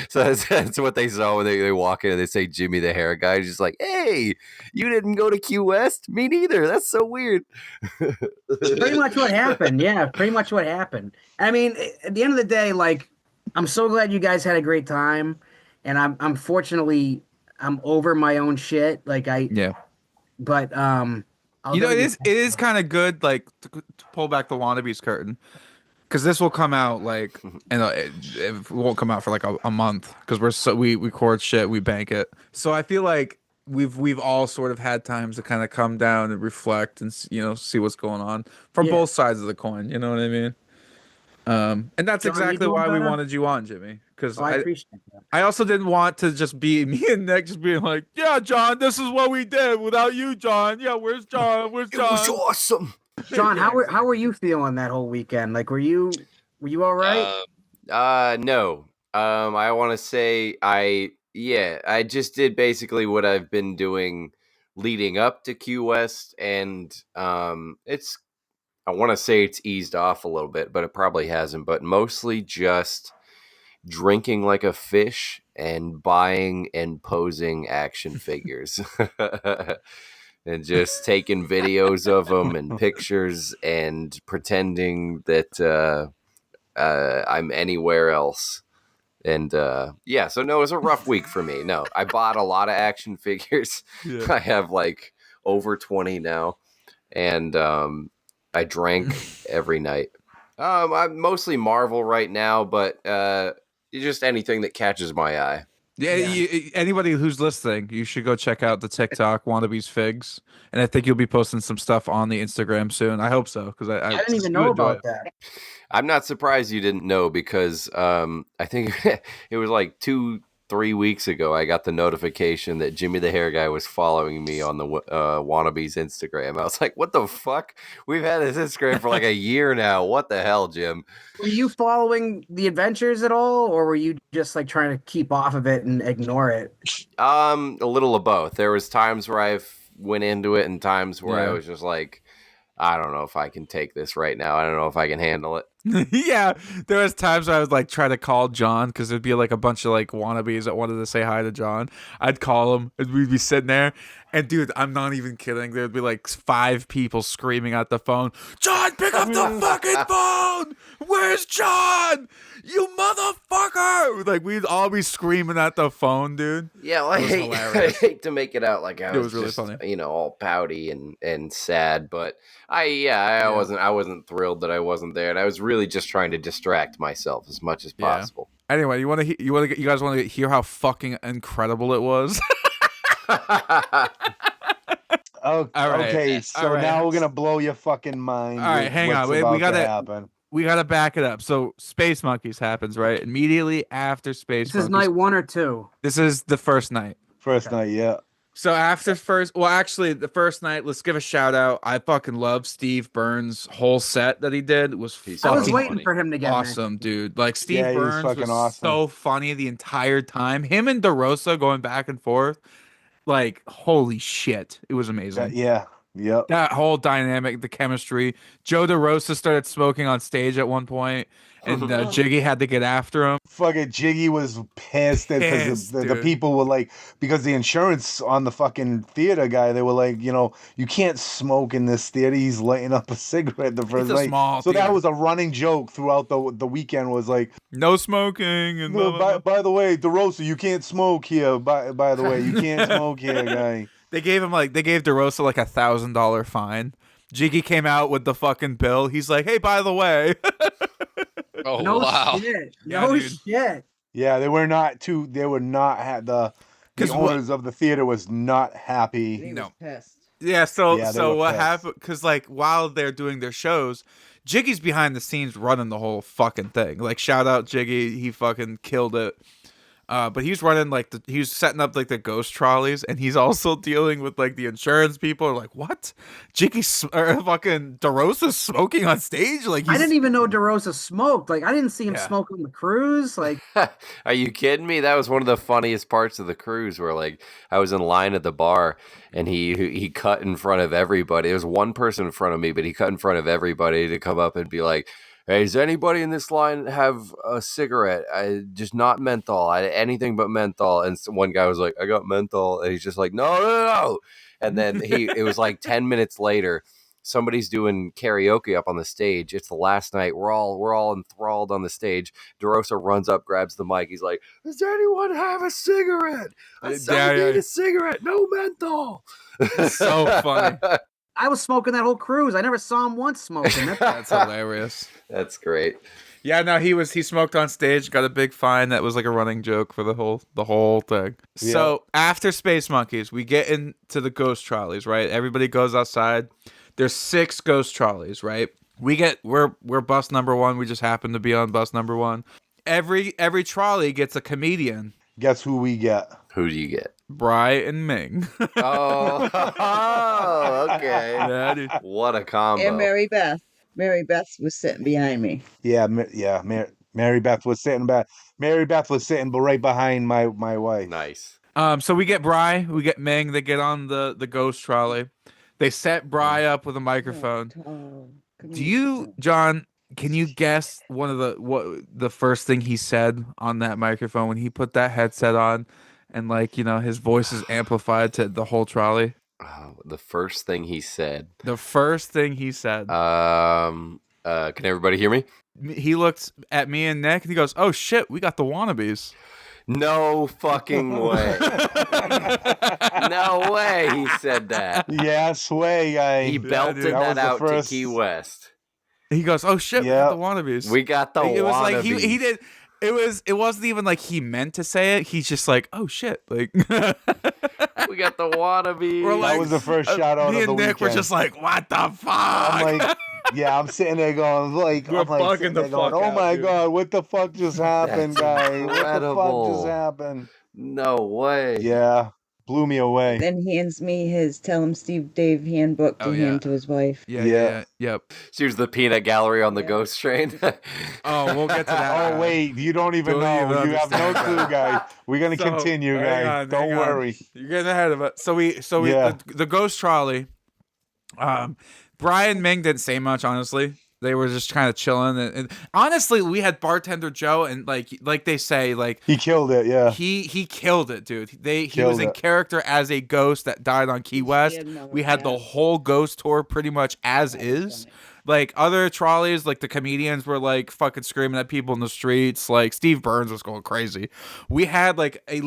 So that's what they saw when they walk in and they say Jimmy the hair guy. He's just like, hey, you didn't go to Qwest? Me neither. That's so weird. pretty much what happened. Yeah, pretty much what happened. I mean, at the end of the day, like, I'm so glad you guys had a great time, and I'm fortunately I'm over my own shit. Like Yeah. but I'll You know, definitely it is kind of good, like to pull back the Wannabees curtain, because this will come out like, and it won't come out for like a month, because we record shit, we bank it. So I feel like we've all sort of had times to kind of come down and reflect and see what's going on from Yeah. both sides of the coin. You know what I mean? And that's John, you exactly doing why we better? wanted you on, Jimmy, because Oh, I appreciate that. I also didn't want to just be me and Nick just being like, yeah, John, this is what we did without you, John. Yeah, where's John? Where's It was John? awesome. John, Yeah, how were you feeling that whole weekend? Like, were you all right? No. I want to say I just did basically what I've been doing leading up to Qwest, and I want to say it's eased off a little bit, but it probably hasn't. But mostly just drinking like a fish and buying and posing action figures. And just taking videos of them and pictures and pretending that I'm anywhere else. And yeah, so no, it was a rough week for me. No, I bought a lot of action figures. Yeah. I have like over 20 now. And I drank every night. I'm mostly Marvel right now, but just anything that catches my eye. Yeah, Yeah. anybody who's listening, you should go check out the TikTok Wannabees Figs, and I think you'll be posting some stuff on the Instagram soon. I hope so, because I didn't even you know enjoy about it. that. I'm not surprised you didn't know because I think it was like 2-3 weeks ago I got the notification that Jimmy the Hair Guy was following me on the Wannabees Instagram. I was like, what the fuck? We've had this Instagram for like a year now. What the hell, Jim? Were you following the adventures at all, or were you just like trying to keep off of it and ignore it? A little of both. There was times where I went into it and times where I Yeah. was just like, I don't know if I can take this right now. I don't know if I can handle it. Yeah, there was times where I was like trying to call John, because there'd be like a bunch of like wannabes that wanted to say hi to John. I'd call him and we'd be sitting there, and dude, I'm not even kidding, there'd be like 5 people screaming at the phone, John, pick up the fucking phone, where's John, you motherfucker. Like, we'd all be screaming at the phone, dude. Yeah, well, It was I hilarious. hate to make it out like I It was really just, funny. all pouty and sad, but I wasn't thrilled that I wasn't there, and I was really just trying to distract myself as much as Yeah. possible. Anyway, you guys want to hear how fucking incredible it was? Oh, All right. okay, Yes. so All right. now we're gonna blow your fucking mind. All right, with hang what's on. about We to gotta happen. back it up. So Space Monkeys happens, right? Immediately after Space This is Monkeys. night 1 or 2. This is the first night. First night, yeah. So after actually the first night, let's give a shout out. I fucking love Steve Burns' whole set that he did. It was He's I was fucking waiting funny. for him to get awesome, dude. Like, Steve Yeah, he was Burns fucking was awesome. so funny the entire time. Him and DeRosa going back and forth. Like, holy shit. It was amazing. Yeah. Yep. That whole dynamic, the chemistry. Joe DeRosa started smoking on stage at one point, and Jiggy had to get after him. Fucking Jiggy was pissed because Pissed, the dude. people were like, because the insurance on the fucking theater guy, they were like, you can't smoke in this theater. He's lighting up a cigarette the first a night. small So that theater. was a running joke throughout the weekend. Was like, No smoking and blah, no, blah, blah. by the way, DeRosa, you can't smoke here. By the way, you can't smoke here, guy. They gave DeRosa like $1,000 fine. Jiggy came out with the fucking bill. He's like, hey, by the way. Oh No wow. shit. Yeah, No dude. shit. Yeah, they were not the 'Cause owners of the theater was not happy. He No. was pissed. Yeah, so Yeah, they were what pissed. happened? Because like while they're doing their shows, Jiggy's behind the scenes running the whole fucking thing. Like shout out Jiggy, he fucking killed it. But he's running like he's setting up like the ghost trolleys, and he's also dealing with like the insurance people. Are like, what? Fucking DeRosa's smoking on stage? Like I didn't even know DeRosa smoked. Like I didn't see him Yeah. smoke on the cruise. Like Are you kidding me? That was one of the funniest parts of the cruise where like I was in line at the bar and he cut in front of everybody. There was one person in front of me, but he cut in front of everybody to come up and be like, hey, does anybody in this line have a cigarette? Just not menthol. Anything but menthol. And one guy was like, I got menthol. And he's just like, no. And then it was like 10 minutes later, somebody's doing karaoke up on the stage. It's the last night. We're all enthralled on the stage. DeRosa runs up, grabs the mic. He's like, does anyone have a cigarette? I need a cigarette. No menthol. It's so funny. I was smoking that whole cruise. I never saw him once smoking. That's hilarious. That's great. Yeah, no, he smoked on stage, got a big fine. That was like a running joke for the whole thing. Yeah. So after Space Monkeys, we get into the ghost trolleys, right? Everybody goes outside. There's 6 ghost trolleys, right? We're bus number 1. We just happen to be on bus number 1. Every trolley gets a comedian. Guess who we get? Who do you get? Bry and Ming. Oh, okay. Yeah, dude. What a combo. And Mary Beth. Mary Beth was sitting behind me. Yeah, Mary Beth was sitting back. Mary Beth was sitting right behind my wife. Nice. So we get Bry, we get Ming. They get on the ghost trolley. They set Bry up with a microphone. Do you, John? Can you guess what the first thing he said on that microphone when he put that headset on, and like his voice is amplified to the whole trolley? Oh, the first thing he said. The first thing he said. Can everybody hear me? He looked at me and Nick, and he goes, "Oh shit, we got the Wannabeez." No fucking way. No way he said that. Yes way, guy. He belted dude. That was that the out first- to Key West. He goes, "Oh shit, we got the Wannabeez." We got the It was like Wannabeez. he did. It wasn't even like he meant to say it. He's just like, "Oh shit!" Like We got the Wannabeez. We're like- That was the first shout out me of the and Nick weekend. were just like, "What the fuck?" I'm like, yeah, I'm sitting there going, like, We're I'm like, bugging sitting the there going, fuck oh out, my dude. god, what the fuck just happened, That's guy? What the fuck incredible. just happened? No way. Yeah, blew me away. Then hands me his Tell Him Steve Dave handbook to Oh, yeah. hand to his wife. Yeah. Yep. Here's the peanut gallery on the Yeah. ghost train. Oh, we'll get to that. Oh wait, you don't even Don't know. even You have no understand. clue, guy. We're gonna So, continue, hang guy. on, Don't hang on. worry. You're getting ahead of it. So Yeah. the ghost trolley. Brian Ming didn't say much, honestly. They were just kind of chilling, and honestly, we had bartender Joe, and like they say, like He killed it. Yeah. he killed it, dude. He Killed was in it. character as a ghost that died on Key West. We had the whole ghost tour pretty much as is. Like other trolleys, like the comedians were like fucking screaming at people in the streets. Like Steve Burns was going crazy. We had like a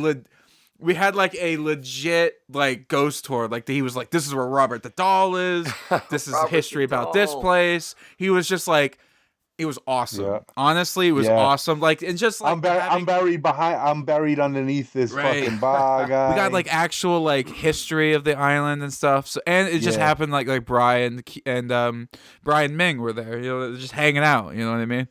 legit like ghost tour. Like he was like, "This is where Robert the Doll is. This is Robert history the about this Doll. place." He was just like, it was awesome. Yeah. Honestly, it was Yeah. awesome. Like and just like I'm buried behind. I'm buried underneath this Right. fucking bar, guy. we got like actual like history of the island and stuff. So and it just Yeah. happened like Brian and Brian Ming were there. They're just hanging out. You know what I mean?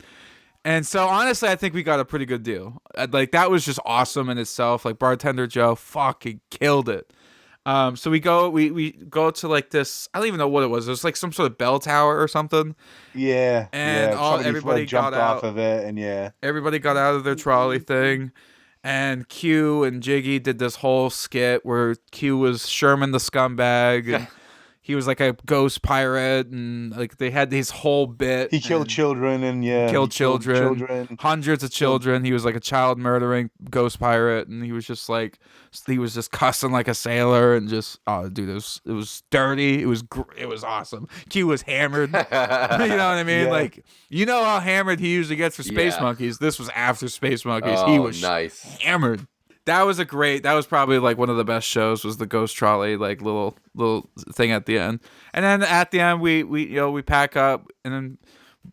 And so honestly, I think we got a pretty good deal. Like that was just awesome in itself. Like bartender Joe fucking killed it. So we go to like this. I don't even know what it was. It was like some sort of bell tower or something. Yeah. And yeah. all- Somebody everybody jumped got off out. of it, and yeah. Everybody got out of their trolley thing, and Q and Jiggy did this whole skit where Q was Sherman the scumbag, and he was like a ghost pirate, and like they had his whole bit. He killed children, and he killed children, hundreds of children. He was like a child murdering ghost pirate, and he was just cussing like a sailor, and just dude, it was dirty. It was awesome. Q was hammered. You know what I mean? Yeah. Like, you know how hammered he usually gets for Space Monkeys. This was after Space Monkeys. Oh, He was nice. hammered. That was probably like one of the best shows, was the ghost trolley, like little thing at the end. And then at the end we pack up, and then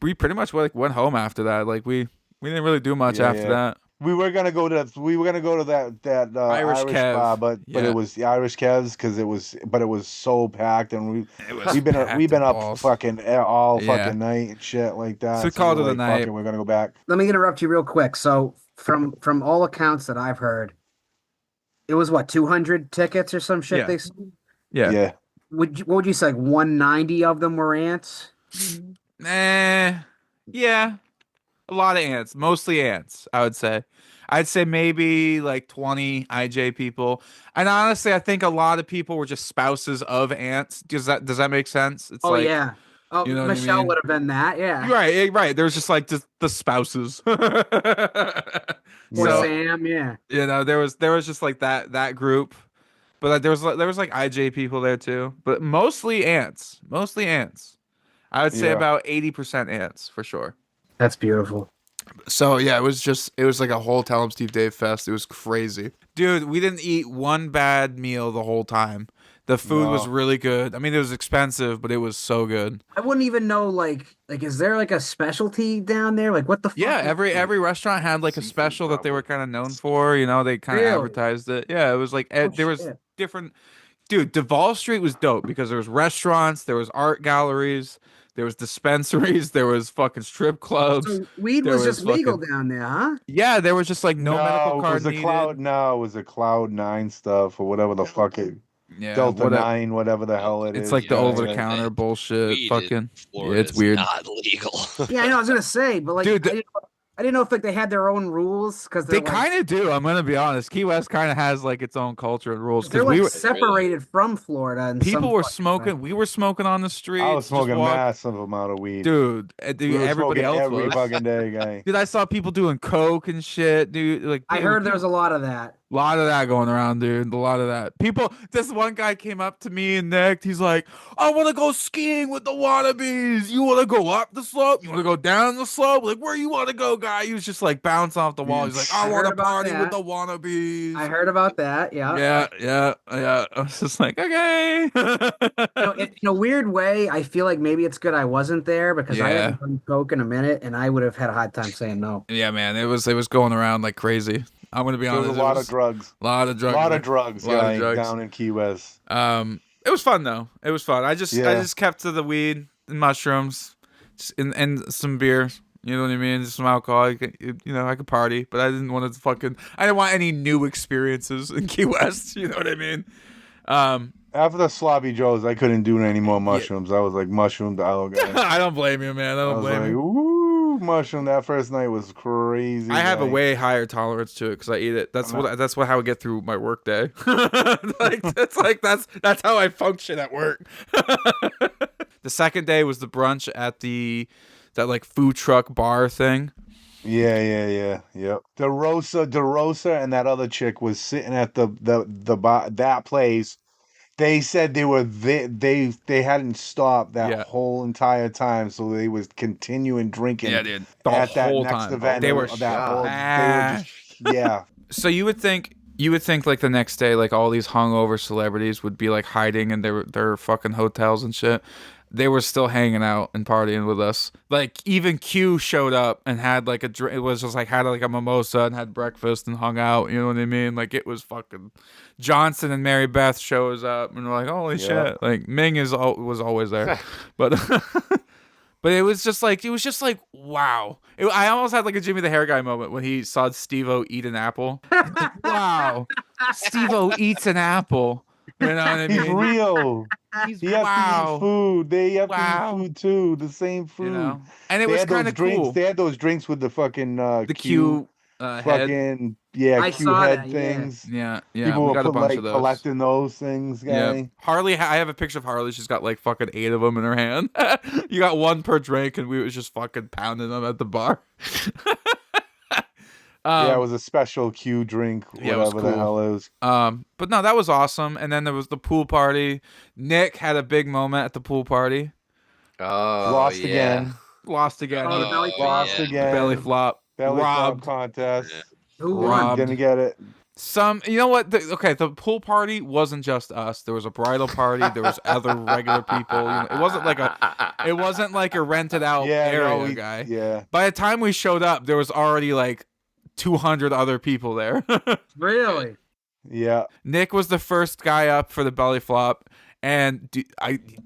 we pretty much went home after that. Like we didn't really do much after that. We were gonna go to that Irish Kev. bar, but it was the Irish Kev's because it was so packed, and we've been up fucking all fucking night and shit like that. So we called it a night. We're gonna go back. Let me interrupt you real quick. So from all accounts that I've heard, it was what, 200 tickets or some shit they sold? Yeah. What would you say, like 190 of them were ants? Yeah. A lot of ants, mostly ants, I would say. I'd say maybe like 20 IJ people. And honestly, I think a lot of people were just spouses of ants. Does that make sense? It's yeah. Oh, you know Michelle what I mean? would have been that, yeah. Right. There was just like the spouses. Or Sam, yeah. You know, there was just like that group. But like, there was like IJ people there too. But mostly ants. I would say about 80% ants for sure. That's beautiful. So yeah, it was like a whole Tell 'em Steve Dave fest. It was crazy. Dude, we didn't eat one bad meal the whole time. The food was really good. I mean, it was expensive, but it was so good. I wouldn't even know, like is there like a specialty down there? Like, what the fuck? Yeah, every restaurant had like a special that they were kind of known for. You know, they kind of advertised it. Yeah, it was like there was different. Dude, Duval Street was dope because there was restaurants, there was art galleries, there was dispensaries, there was fucking strip clubs. So weed was just legal down there, huh? Yeah, there was just like no medical card needed. It was a Cloud9 stuff or whatever the fuck it. Yeah, Delta 9, whatever the hell it is. It's like the over-the-counter bullshit. Fucking, it's weird. Not legal. Yeah, I know. I was gonna say, but like, dude, I didn't know if like they had their own rules because they kind of do. I'm gonna be honest. Key West kind of has like its own culture and rules because we were separated from Florida. And people were smoking. We were smoking on the street. I was smoking massive amount of weed, dude. Everybody else every fucking day, guy. Dude, I saw people doing coke and shit, dude. Like, I heard there was a lot of that. A lot of that going around, dude. A lot of that. People, this one guy came up to me and Nick. He's like, I want to go skiing with the Wannabeez. You want to go up the slope? You want to go down the slope? Like, where you want to go, guy? He was just like bouncing off the wall. He's like, I want to party with the Wannabeez. I heard about that. Yeah. Yeah. I was just like, okay. In a weird way, I feel like maybe it's good I wasn't there because I haven't done coke in a minute and I would have had a hard time saying no. Yeah, man. It was going around like crazy. I'm gonna be honest. There was a lot of drugs. A lot of drugs down in Key West. It was fun though. It was fun. I just kept to the weed and mushrooms, and some beer. You know what I mean? Just some alcohol. I could party, but I didn't want to I didn't want any new experiences in Key West. You know what I mean? After the sloppy joes, I couldn't do any more mushrooms. I was like mushroomed out. I don't blame you, man. I don't blame you. Ooh, mushroom that first night was crazy. I have a way higher tolerance to it because I eat it. That's how I get through my work day. That's how I function at work. The second day was the brunch at that like food truck bar thing. Yeah. Yep. DeRosa and that other chick was sitting at the bar, that place. They said they hadn't stopped that whole entire time, so they was continuing drinking. Yeah, dude. At that next event, they were yeah. So you would think like the next day, like all these hungover celebrities would be like hiding in their fucking hotels and shit. They were still hanging out and partying with us. Like even Q showed up and had like a drink. It was just like had like a mimosa and had breakfast and hung out. You know what I mean? Like it was fucking. Johnson and Mary Beth shows up and we're like, holy shit! Like Ming was always there, but but it was just like wow. I almost had like a Jimmy the Hair Guy moment when he saw Steve-O eat an apple. Like, wow, Steve-O eats an apple. You know what I mean? He's real. He has to eat food. They have to eat food too. The same food. You know? And it was kind of cool. They had those drinks with the fucking the Q Head. fucking I Q saw head that, yeah. things. Yeah, People we were got a bunch of those. collecting those things, guy. Yeah, Harley. I have a picture of Harley. She's got like fucking 8 of them in her hand. You got one per drink, and we was just fucking pounding them at the bar. Yeah, it was a special Q drink, Yeah, it was whatever the cool. hell it was. But no, that was awesome. And then there was the pool party. Nick had a big moment at the pool party. Oh, Lost yeah. again. Lost again. Oh, the belly flop. Lost yeah. again. Belly flop. Belly flop Robbed. contest. Who won? Robbed. Didn't get it. You know what? The pool party wasn't just us. There was a bridal party. There was other regular people. You know, it wasn't like a rented out area, guy. Yeah. By the time we showed up, there was already like 200 other people there. Really? Yeah. Nick was the first guy up for the belly flop, and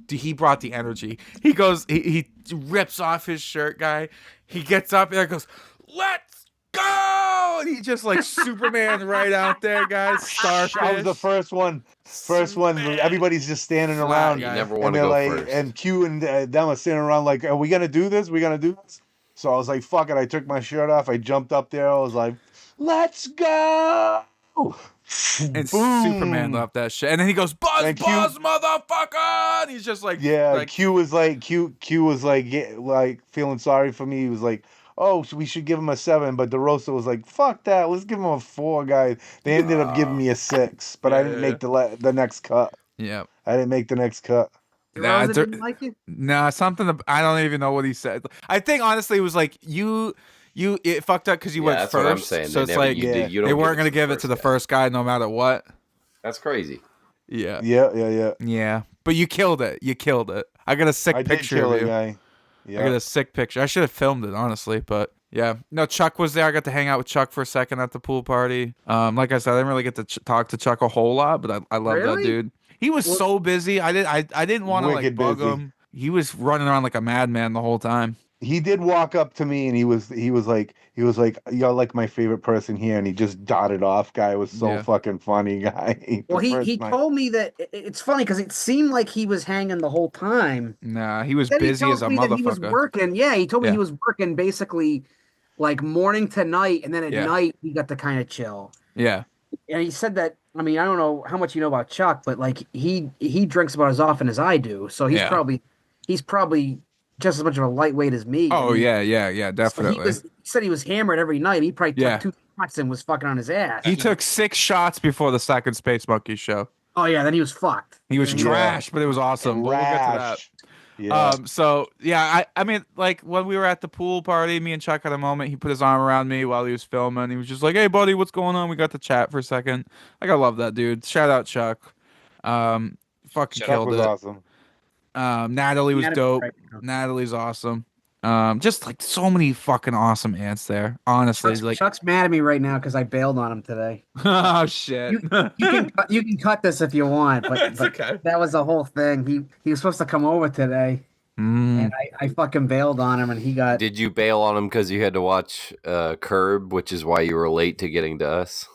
he brought the energy. He goes, he rips off his shirt, guy. He gets up there and goes, "Let's go!" And he just like Superman right out there, guys. Starfish. That was the first one. First one. Everybody's just standing around. You never And want to they're go like, first. and Q and them are standing around like, are we gonna do this? We gonna do this? So I was like, fuck it. I took my shirt off. I jumped up there. I was like, let's go. And Boom. Superman loved that shit. And then he goes, "Buzz, And buzz, motherfucker!" And he's just like, Yeah, Q was like feeling sorry for me. He was like, "Oh, so we should give him a 7." But DeRosa was like, "Fuck that, let's give him a 4, guys." They ended up giving me a 6, but I didn't make the next cut. Yeah. I didn't make the next cut. Rosa didn't like it? Nah, something. I don't even know what he said. I think honestly, it was like it fucked up because you went that's first. what I'm saying. So They it's never- like you did- you don't they weren't give it gonna give it to the first guy no matter what. That's crazy. Yeah. Yeah. But you killed it. I got a sick I did picture kill of it, you. guy. Yeah. I got a sick picture. I should have filmed it, honestly, but yeah. No, Chuck was there. I got to hang out with Chuck for a second at the pool party. Like I said, I didn't really get to talk to Chuck a whole lot, but I love that dude. He was so busy. I didn't want to like Wicked bug busy. him. He was running around like a madman the whole time. He did walk up to me and he was like, "You're like my favorite person here," and he just dotted off. Guy was so fucking funny, guy. Well, he told me that it's funny because it seemed like he was hanging the whole time. Nah, he was Then busy as a That he was motherfucker. working. Yeah, he told me he was working basically like morning to night, and then at night he got to kind of chill. Yeah. And he said that. I mean, I don't know how much you know about Chuck, but like he drinks about as often as I do, so he's probably just as much of a lightweight as me. Oh, I mean, yeah, definitely. he said he was hammered every night. He probably took 2 shots and was fucking on his ass. He took 6 shots before the second Space Monkey show. Oh yeah, then he was fucked. He was trash, but it was awesome. We'll get to that. Yeah. So yeah, I mean, like when we were at the pool party, me and Chuck had a moment. He put his arm around me while he was filming. He was just like, "Hey, buddy, what's going on?" We got to chat for a second. Like, I love that dude. Shout out Chuck. Fucking Chuck killed was it. awesome. Natalie was dope. Natalie's awesome. Just like so many fucking awesome ants there. Honestly, Chuck's mad at me right now because I bailed on him today. Oh shit! You can cut this if you want, but okay. That was the whole thing. He was supposed to come over today, and I fucking bailed on him, and he got. Did you bail on him because you had to watch Curb, which is why you were late to getting to us?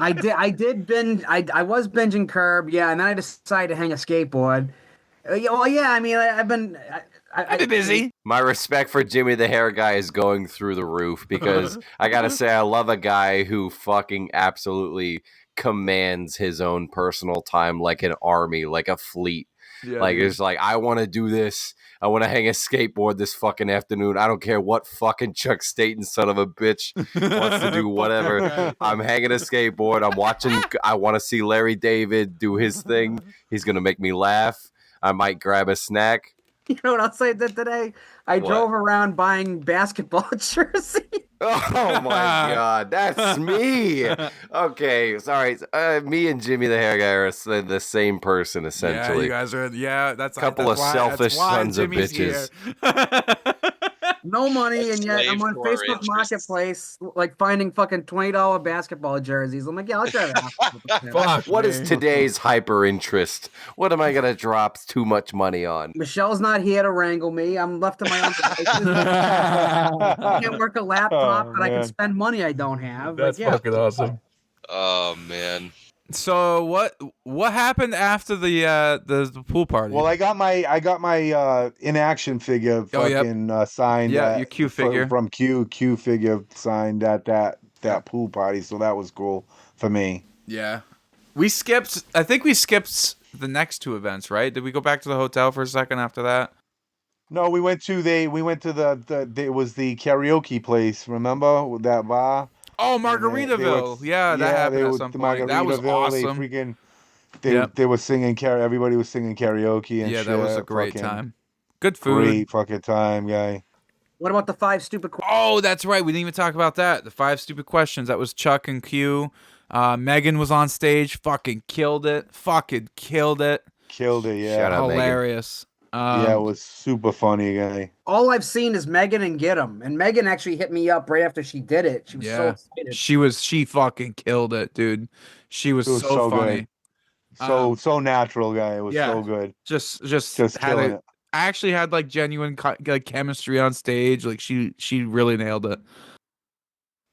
I did binge. I was binging Curb, yeah, and then I decided to hang a skateboard. Well, yeah, I mean, I've been busy. My respect for Jimmy the Hair Guy is going through the roof because I gotta say I love a guy who fucking absolutely commands his own personal time like an army, like a fleet. Yeah, like it's like I want to do this. I want to hang a skateboard this fucking afternoon. I don't care what fucking Chuck Staten son of a bitch wants to do whatever. I'm hanging a skateboard. I'm watching. I want to see Larry David do his thing. He's gonna make me laugh. I might grab a snack. You know what else I did today? I drove around buying basketball jerseys. Oh my god, that's me. Okay, sorry. Me and Jimmy the Hair Guy are the same person essentially. Yeah, you guys are. Yeah, that's a couple of selfish sons of bitches. No money, and yet I'm on Facebook Marketplace, like finding fucking $20 basketball jerseys. I'm like, yeah, I'll try that. Fuck, what is today's hyper interest? What am I gonna drop too much money on? Michelle's not here to wrangle me. I'm left to my own devices. I can't work a laptop, but I can spend money I don't have. That's fucking awesome. Oh man. So what happened after the pool party? Well, I got my in action figure Oh, yep. fucking signed Yeah, your Q figure. from Q figure signed at that pool party, so that was cool for me. Yeah. I think we skipped the next two events, right? Did we go back to the hotel for a second after that? No, we went to the it was the karaoke place, remember? With that bar? Oh, And they were Margaritaville. Yeah, that yeah, happened they at were some the point. That was Margaritaville, awesome. Yep. they were singing everybody was singing karaoke and Yeah, shit. that was a great Fucking time. Good food. great fucking time, guy. What about the 5 stupid questions? Oh, that's right. We didn't even talk about that. The 5 stupid questions. That was Chuck and Q. Megan was on stage. Fucking killed it. Killed it, yeah. Shout out Megan. Hilarious. Yeah, it was super funny, guy. All I've seen is Megan and Get 'em, and Megan actually hit me up right after she did it. She was so excited. She fucking killed it, dude. She was It was so so funny. good. So natural, guy. It was so good. Just had killing it. I actually had like genuine like chemistry on stage. Like she really nailed it.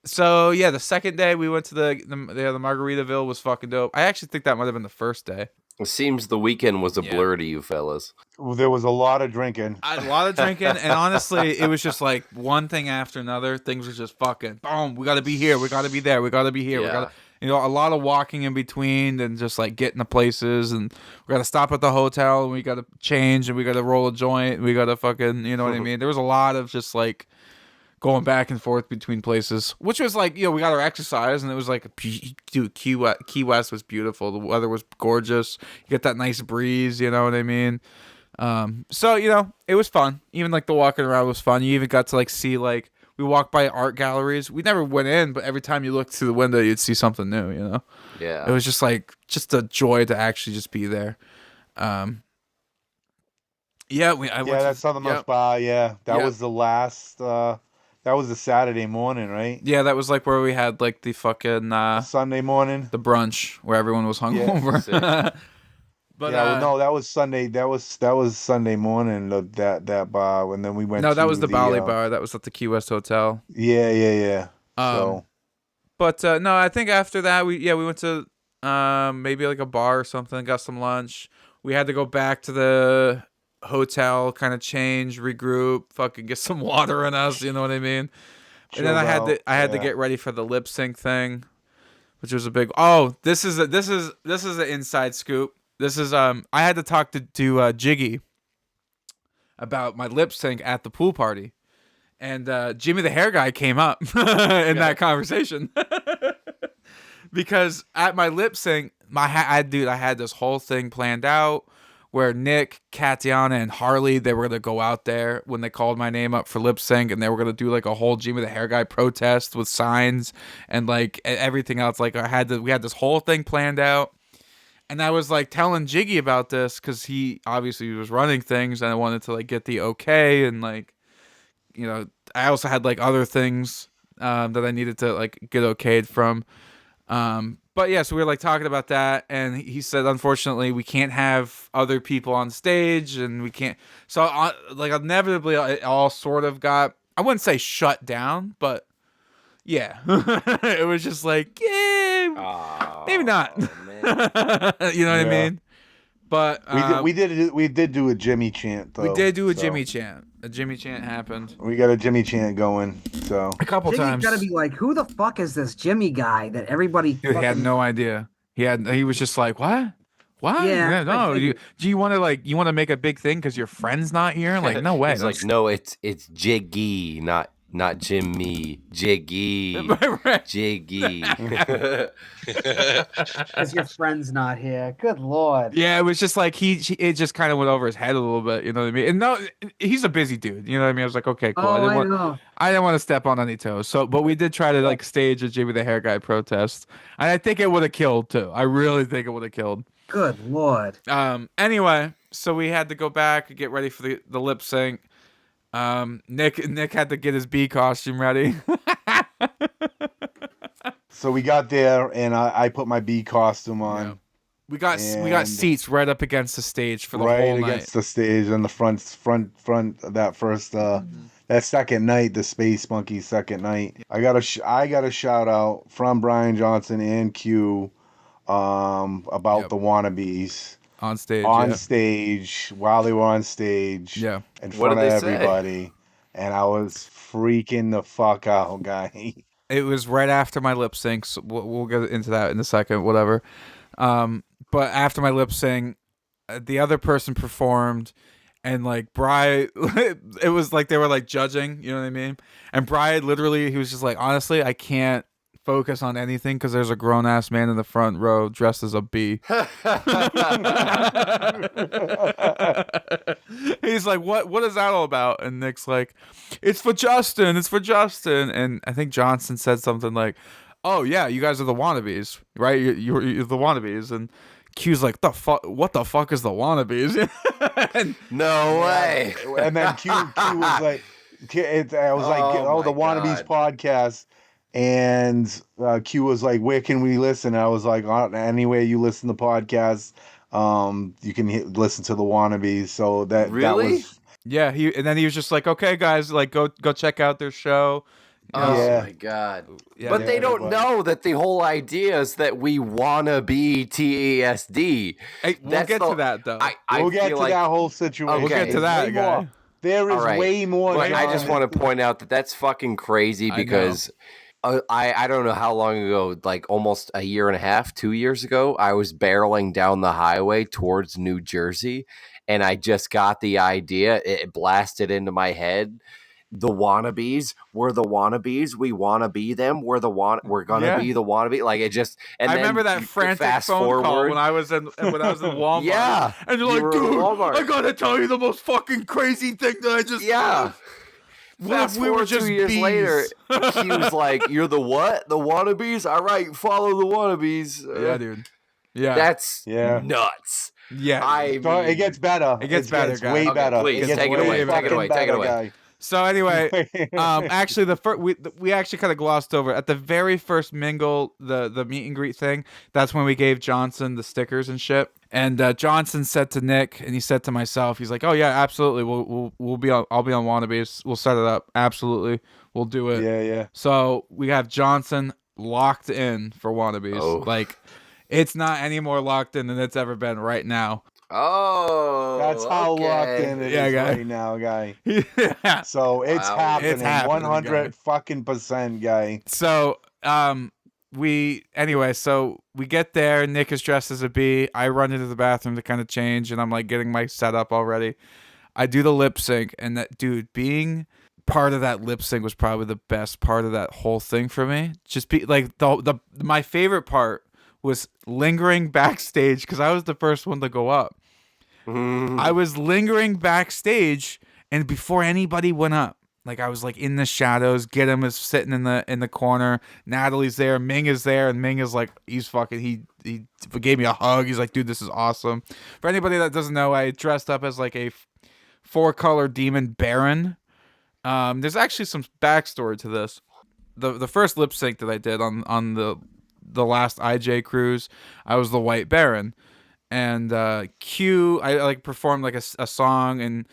So yeah, the second day we went to the Margaritaville was fucking dope. I actually think that might have been the first day. It seems the weekend was a blur to you fellas. There was a lot of drinking. A lot of drinking, and honestly, it was just like one thing after another. Things were just fucking boom. We got to be here. We got to be there. We got to be here. We got to, a lot of walking in between, and just like getting to places, and we got to stop at the hotel, and we got to change, and we got to roll a joint, and we got to fucking, you know what I mean? There was a lot of just like going back and forth between places, which was like, we got our exercise, and it was like, dude, Key West was beautiful. The weather was gorgeous. You get that nice breeze, you know what I mean? So, it was fun. Even like the walking around was fun. You even got to like see, like, we walked by art galleries. We never went in, but every time you looked through the window, you'd see something new, Yeah. It was just like, just a joy to actually just be there. That's Southernmost Bar. Yeah, that was the last. That was the Saturday morning, right? Yeah, that was like where we had like the fucking Sunday morning, the brunch where everyone was hungover. But no, that was Sunday. That was Sunday morning. That bar, and then we went. No, that to was the Bali bar. That was at the Key West Hotel. Yeah. But no, I think after that we went to maybe like a bar or something. Got some lunch. We had to go back to the hotel, kind of change, regroup, fucking get some water in us. You know what I mean? And then I had to get ready for the lip sync thing, which was a big. Oh, this is an inside scoop. This is I had to talk to Jiggy about my lip sync at the pool party, and Jimmy the hair guy came up in that conversation because at my lip sync, I had this whole thing planned out where Nick, Katiana, and Harley, they were gonna go out there when they called my name up for lip sync, and they were gonna do like a whole Jimmy the hair guy protest with signs and like everything else. Like we had this whole thing planned out. And I was like telling Jiggy about this because he obviously was running things, and I wanted to like get the okay, and like, I also had like other things that I needed to like get okayed from. But yeah, so we were like talking about that, and he said, unfortunately, we can't have other people on stage, and we can't. So like inevitably, it all sort of got, I wouldn't say shut down, but yeah, it was just like, yeah, maybe not. You know what I mean? But we did do a Jimmy chant though. We did do a Jimmy chant. A Jimmy chant happened. We got a Jimmy chant going. So a couple times. Gotta be like, who the fuck is this Jimmy guy that everybody? Dude, he had no idea. He was just like, what? What? Yeah. No. Do you want to make a big thing because your friend's not here? Like, no way. He's like, no, it's Jiggy, not Jimmy. Jiggy. Jiggy. Because your friend's not here. Good Lord. Yeah, it was just like it just kind of went over his head a little bit, you know what I mean? And no, he's a busy dude, you know what I mean? I was like, okay, cool. Oh, I didn't want to step on any toes. So, but we did try to like stage a Jimmy the hair guy protest, and I think it would have killed too. I really think it would have killed. Good Lord. Anyway, so we had to go back and get ready for the lip sync. Nick had to get his bee costume ready. So we got there, and I put my bee costume on. Yeah. We got seats right up against the stage for the whole night. Right against the stage on the front of that first that second night, the Space Monkey second night. I got a shout out from Brian Johnson and Q about the Wannabees on stage. On stage, while they were on stage, Yeah. in What front did of they say? everybody, and I was freaking the fuck out, guy. It was right after my lip sync. So we'll get into that in a second. Whatever. But after my lip sync, the other person performed, and like Bri, it was like they were like judging, you know what I mean? And Bri literally, he was just like, honestly, I can't focus on anything because there's a grown ass man in the front row dressed as a bee. He's like, what is that all about? And Nick's like, it's for Justin, and I think Johnson said something like, oh yeah, you guys are the Wannabees, right? You're the Wannabees. And Q's like, what the fuck is the Wannabees? No way. And then Q was like, I was like, Oh the my Wannabees God. podcast. And Q was like, where can we listen? And I was like, anywhere you listen to podcasts, you can listen to the Wannabees. So that Really? was. Yeah, and then he was just like, okay guys, like go check out their show. Oh Yeah. my God. Yeah, But they don't know that the whole idea is that we wanna be TASD. Hey, we'll get to that though. We'll get to that whole situation. We'll get to that, guy. There is way more. But I just want to point out that that's fucking crazy because I don't know how long ago, like almost a year and a half, 2 years ago, I was barreling down the highway towards New Jersey, and I just got the idea. It blasted into my head. The Wannabees, we're the Wannabees. We wanna be them. We're gonna be the Wannabe. Like it just. And I then remember that frantic phone call when I was in Walmart. Yeah, and you're like, dude, I gotta tell you the most fucking crazy thing that I just. Yeah. Fast we were forward just 2 years bees? later, he was like, "You're the what? The Wannabees? All right, follow the Wannabees." Yeah, dude. Yeah, that's nuts. Yeah, it gets better. It gets better, guy. Way Okay, better. please, It gets take it away, way take it away, fucking take it better, away. guy. So anyway, actually, we actually kind of glossed over at the very first mingle, the meet and greet thing. That's when we gave Johnson the stickers and shit. And Johnson said to Nick, and he said to myself, he's like, "Oh yeah, absolutely. We'll be on. I'll be on Wannabees. We'll set it up. Absolutely, we'll do it." Yeah. So we have Johnson locked in for Wannabees. Oh. Like, it's not any more locked in than it's ever been right now. Oh, that's how okay. locked in it is guy. right now, guy. Yeah. So it's Wow. happening. It's happening, 100 fucking percent, guy. So we get there. Nick is dressed as a bee. I run into the bathroom to kind of change, and I'm like getting my setup already. I do the lip sync, and that dude being part of that lip sync was probably the best part of that whole thing for me. Just be like my favorite part was lingering backstage because I was the first one to go up. I was lingering backstage, and before anybody went up, like I was like in the shadows. Get him is sitting in the corner. Natalie's there. Ming is there, and Ming is like he's fucking. He gave me a hug. He's like, dude, this is awesome. For anybody that doesn't know, I dressed up as like a 4-color demon baron. There's actually some backstory to this. The first lip sync that I did on the last IJ cruise, I was the White Baron, and Q, I like performed like a song, and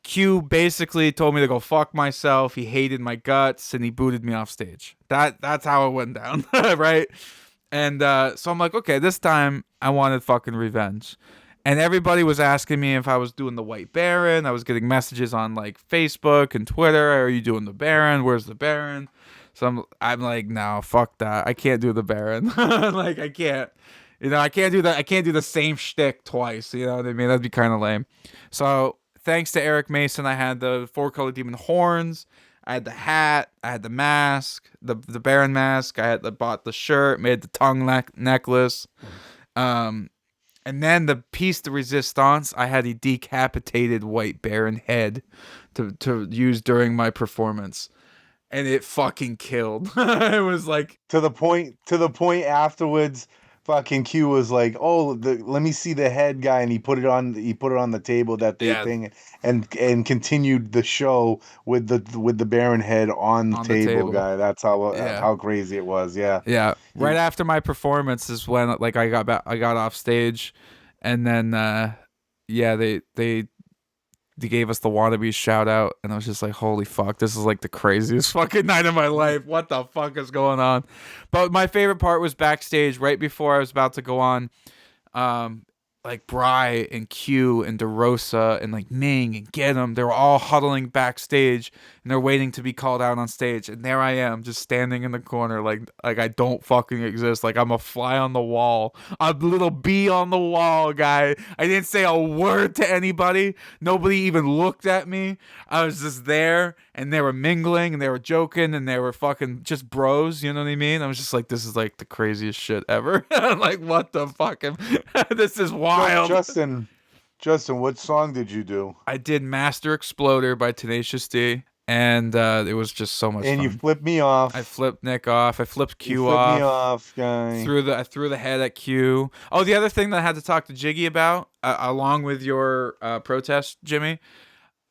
Q basically told me to go fuck myself. He hated my guts, and he booted me off stage. That's how it went down, right? And so I'm like, okay, this time I wanted fucking revenge. And everybody was asking me if I was doing the White Baron. I was getting messages on like Facebook and Twitter. Are you doing the Baron? Where's the Baron? So I'm like, no, fuck that. I can't do the Baron. Like I can't, I can't do that. I can't do the same shtick twice. You know what I mean? That'd be kind of lame. So thanks to Eric Mason, I had the 4-color demon horns. I had the hat. I had the mask, the Baron mask. I bought the shirt, made the tongue necklace. And then the piece de resistance, I had a decapitated White Baron head to use during my performance. And it fucking killed. It was like to the point afterwards. Fucking Q was like, "Oh, let me see the head, guy," and he put it on the table thing, and continued the show with the Baron head on the table, guy. That's how crazy it was. Yeah. Yeah. Right after my performance is when like I got off stage, and then they they gave us the Wannabeez shout out, and I was just like, holy fuck, this is like the craziest fucking night of my life. What the fuck is going on? But my favorite part was backstage right before I was about to go on. Like Bry and Q and DeRosa and like Ming and Get 'em, they were all huddling backstage and they're waiting to be called out on stage. And there I am, just standing in the corner, like I don't fucking exist. Like I'm a fly on the wall, a little bee on the wall, guy. I didn't say a word to anybody. Nobody even looked at me. I was just there, and they were mingling and they were joking and they were fucking just bros. You know what I mean? I was just like, this is like the craziest shit ever. Like, what the fuck? This is wild. Justin, what song did you do? I did Master Exploder by Tenacious D, and it was just so much fun. And you flipped me off. I flipped Nick off. I flipped Q you flipped off. me off, guy. I threw the head at Q. Oh, the other thing that I had to talk to Jiggy about, along with your protest, Jimmy,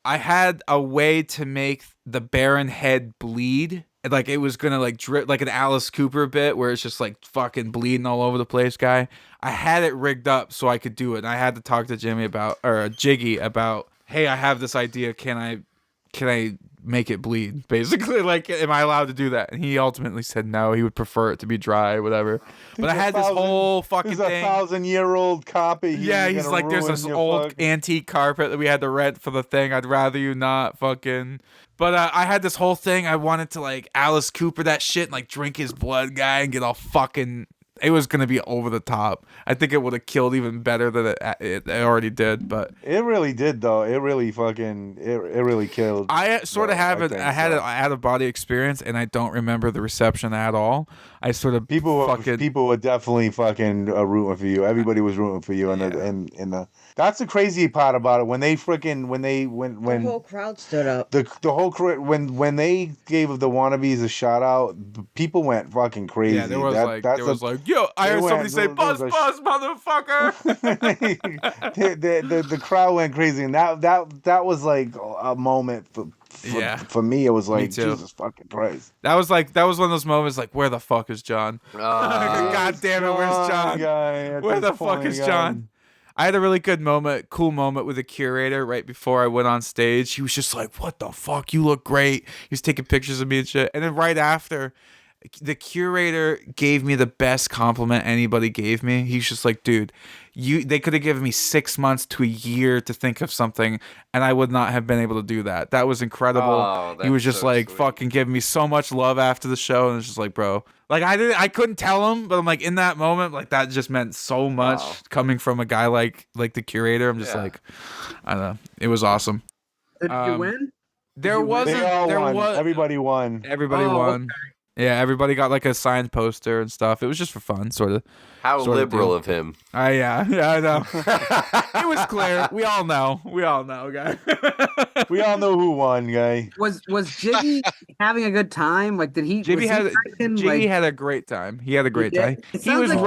I had a way to make the Baron head bleed. Like it was gonna like drip, like an Alice Cooper bit where it's just like fucking bleeding all over the place, guy. I had it rigged up so I could do it. And I had to talk to Jiggy about, hey, I have this idea. Can I make it bleed? Basically, like, am I allowed to do that? And he ultimately said no. He would prefer it to be dry, whatever. But I had this whole fucking thing. 1,000-year-old copy. Yeah, he's like, there's this old antique carpet that we had to rent for the thing. I'd rather you not fucking. But I had this whole thing. I wanted to like Alice Cooper that shit and like drink his blood, guy, and get all fucking. It was gonna be over the top. I think it would have killed even better than it already did. But it really did, though. It really fucking it really killed. I sort of have it. I had an out of body experience, and I don't remember the reception at all. I sort of people were definitely fucking rooting for you. Everybody was rooting for you, and that's the crazy part about it. When they the whole crowd stood up. The whole when they gave the Wannabeez a shout out, people went fucking crazy. Yeah, there was like, yo, I heard somebody say, buzz, motherfucker. the crowd went crazy, and that was like a moment for me. It was like, Jesus fucking Christ. That was one of those moments like, where the fuck is John? God damn it, where's John? Where the fuck is John? I had a really cool moment with the curator right before I went on stage. He was just like, what the fuck? You look great. He was taking pictures of me and shit. And then right after, the curator gave me the best compliment anybody gave me. He's just like, dude, they could have given me 6 months to a year to think of something, and I would not have been able to do that. That was incredible. He was just so like, sweet. Fucking giving me so much love after the show, and it's just like, bro, like I couldn't tell him, but I'm like, in that moment, like that just meant so much coming from a guy like the curator. I'm just like, I don't know, it was awesome. Did you win? Everybody won. Everybody won. Okay. Yeah, everybody got like a signed poster and stuff. It was just for fun, sort of. How liberal of him. Yeah, I know. It was clear. We all know, guy. We all know who won, guy. Was Jiggy having a good time? Like, did he? Jiggy had a great time. He had a great time. He was in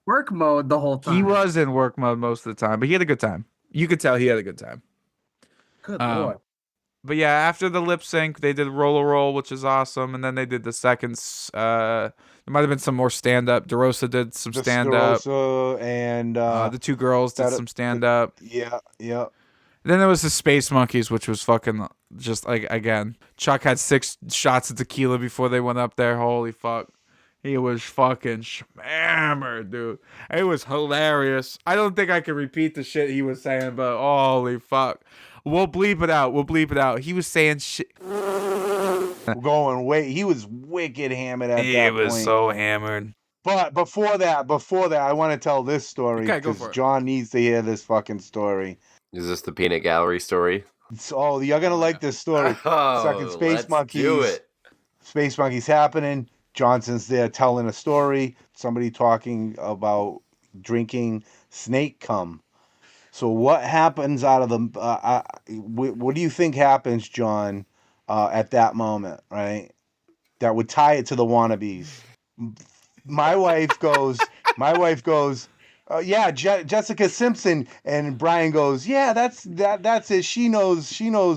work mode the whole time. He was in work mode most of the time, but he had a good time. You could tell he had a good time. Good boy. But yeah, after the lip sync, they did Roll, which is awesome, and then they did the second. There might have been some more stand up. DeRosa did some stand up. DeRosa and the two girls did some stand up. Yeah. Then there was the Space Monkeys, which was fucking just like, again, Chuck had 6 shots of tequila before they went up there. Holy fuck. He was fucking hammered, dude. It was hilarious. I don't think I can repeat the shit he was saying, but holy fuck. We'll bleep it out. He was saying shit. He was wicked hammered at that point. He was so hammered. But before that, I want to tell this story because John needs to hear this fucking story. Is this the Peanut Gallery story? Oh, you're gonna like this story. Second Space Monkeys. Do it. Space Monkeys happening. Johnson's there telling a story. Somebody talking about drinking snake cum. So what happens out of the? What do you think happens, John, at that moment, right? That would tie it to the Wannabeez. My wife goes. Yeah, Jessica Simpson, and Brian goes, yeah, that's it. She knows